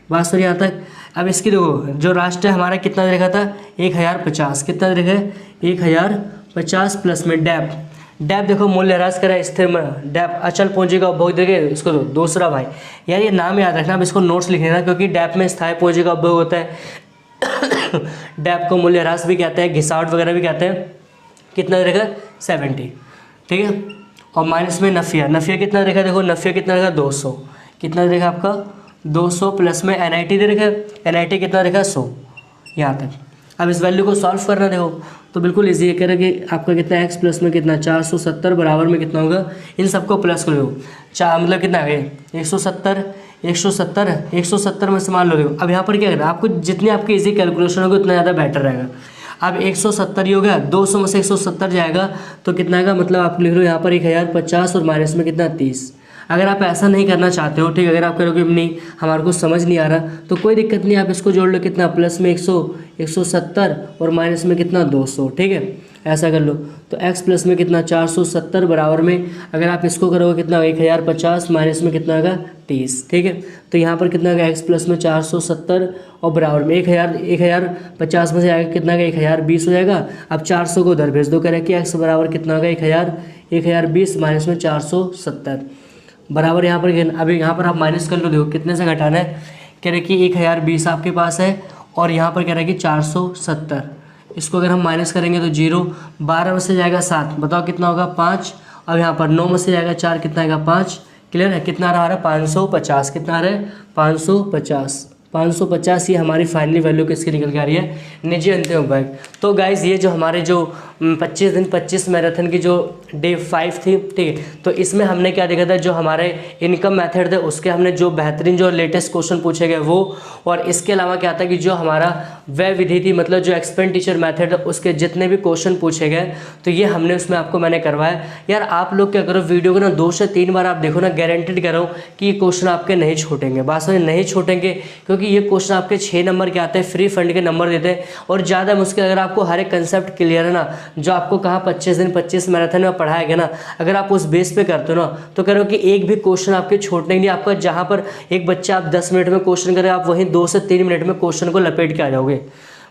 बात सुनिए यहाँ तक। अब इसकी देखो जो राष्ट्र है हमारा कितना दे रखा था 1050, कितना दे रखा है 1050 प्लस में डैप। डैप देखो मूल्यह्रास करा स्थिर में, डैप अचल पूंजी का उपभोग देखे इसको दो दूसरा भाई। यार ये नाम याद रखना, अब इसको नोट्स लिख लेना क्योंकि डैप में स्थायी पूंजी का उपभोग होता है। डैप को मूल्यह्रास भी कहते हैं, घिसावट वगैरह भी कहते हैं। कितना दे रखा 70, ठीक है। और माइनस में नफिया, नफिया कितना देखा, देखो नफिया कितना देखा 200, कितना देखा आपका 200 प्लस में NIT दे रखा है, NIT कितना देखा 100 यहाँ तक। अब इस वैल्यू को सॉल्व करना देखो तो बिल्कुल इजी है, कह रहा कि आपका कितना x प्लस में कितना 470 बराबर में कितना होगा, इन सबको प्लस कर लो। मतलब कितना है 170 में से मान लो। देखो अब यहाँ पर क्या करना है, आपको जितनी आपकी इजी कैलकुलेशन होगी उतना ज़्यादा बेटर रहेगा। अब 170 ही हो गया, 200 में से 170 जाएगा तो कितना आएगा, मतलब आप लिख लो यहाँ पर 1050 और माइनस में कितना 30। अगर आप ऐसा नहीं करना चाहते हो, ठीक, अगर आप कहोगे नहीं हमारे को समझ नहीं आ रहा तो कोई दिक्कत नहीं, आप इसको जोड़ लो कितना प्लस में 170 और माइनस में कितना 200, ठीक है, ऐसा कर लो। तो x प्लस में कितना 470 बराबर में अगर आप इसको करोगे कितना 1050 माइनस में कितना होगा 30, ठीक है। तो यहाँ पर कितना होगा x प्लस में 470 और बराबर में 1050 में से आएगा कितना का 1020 हो जाएगा। अब 400 को उधर भेज दो, कह रहे कि x बराबर कितना होगा 1020 माइनस में 470 बराबर यहाँ पर। अभी यहाँ पर आप माइनस कर लो, देखो कितने से घटाना है, कह रहे कि 1020 आपके पास है और यहाँ पर कह रहे कि 470, इसको अगर हम माइनस करेंगे तो 0, 12 में से जाएगा 7, बताओ कितना होगा 5। अब यहाँ पर 9 में से जाएगा 4, कितना आएगा 5, क्लियर है। कितना आ रहा है 550, कितना आ रहा है 550, ये हमारी फाइनली वैल्यू किसकी निकल के आ रही है, निजी अंतिम उपभोग। तो गाइज ये जो हमारे जो 25 दिन 25 मैराथन की जो डे 5 थी, ठीक है, तो इसमें हमने क्या देखा था, जो हमारे इनकम मेथड थे उसके हमने जो बेहतरीन जो लेटेस्ट क्वेश्चन पूछे गए वो, और इसके अलावा क्या था कि जो हमारा व्यय विधि थी, मतलब जो एक्सपेंडिचर मेथड उसके जितने भी क्वेश्चन पूछे गए तो ये हमने उसमें आपको मैंने करवाया। यार आप लोग क्या करो, वीडियो को ना 2 से 3 बार आप देखो ना, गारंटेड कर रहा हूँ कि ये क्वेश्चन आपके नहीं छूटेंगे, बात नहीं छूटेंगे, क्योंकि ये क्वेश्चन आपके 6 नंबर के आते हैं, फ्री फंड के नंबर देते हैं और ज़्यादा मुश्किल। अगर आपको हर एक कंसेप्ट क्लियर है ना, जो आपको कहाँ 25 दिन 25 मैराथन में पढ़ाया गया ना, अगर आप उस बेस पे करते हो ना तो कह रहे हो कि एक भी क्वेश्चन आपके छूटने नहीं। आपका जहाँ पर एक बच्चा आप 10 मिनट में क्वेश्चन करें, आप वहीं 2 से 3 मिनट में क्वेश्चन को लपेट के आ जाओगे।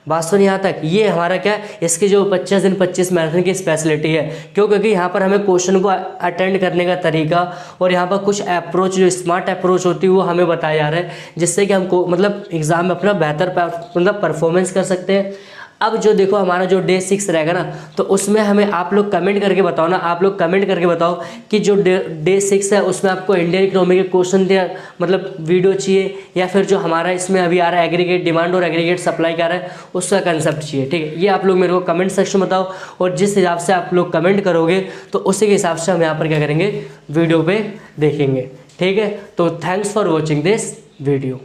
बात सुन यहाँ तक, ये हमारा क्या है, इसकी जो 25 दिन 25 मैराथन की स्पेशलिटी है। क्यों? क्योंकि यहाँ पर हमें क्वेश्चन को अटेंड करने का तरीका और यहाँ पर कुछ अप्रोच, जो स्मार्ट अप्रोच होती है वो हमें बताया जा रहा है, जिससे कि हमको मतलब एग्जाम में अपना बेहतर मतलब परफॉर्मेंस कर सकते हैं। अब जो देखो हमारा जो डे 6 रहेगा ना, तो उसमें हमें आप लोग कमेंट करके बताओ ना, आप लोग कमेंट करके बताओ कि जो डे 6 है उसमें आपको इंडियन इकोनॉमी के क्वेश्चन दिया मतलब वीडियो चाहिए, या फिर जो हमारा इसमें अभी आ रहा है एग्रीगेट डिमांड और एग्रीगेट सप्लाई का रहा है उसका कंसेप्ट चाहिए, ठीक है। ये आप लोग मेरे को कमेंट सेक्शन में बताओ, और जिस हिसाब से आप लोग कमेंट करोगे तो उसी के हिसाब से हम यहाँ पर क्या करेंगे, वीडियो पे देखेंगे, ठीक है। तो thanks for watching this video.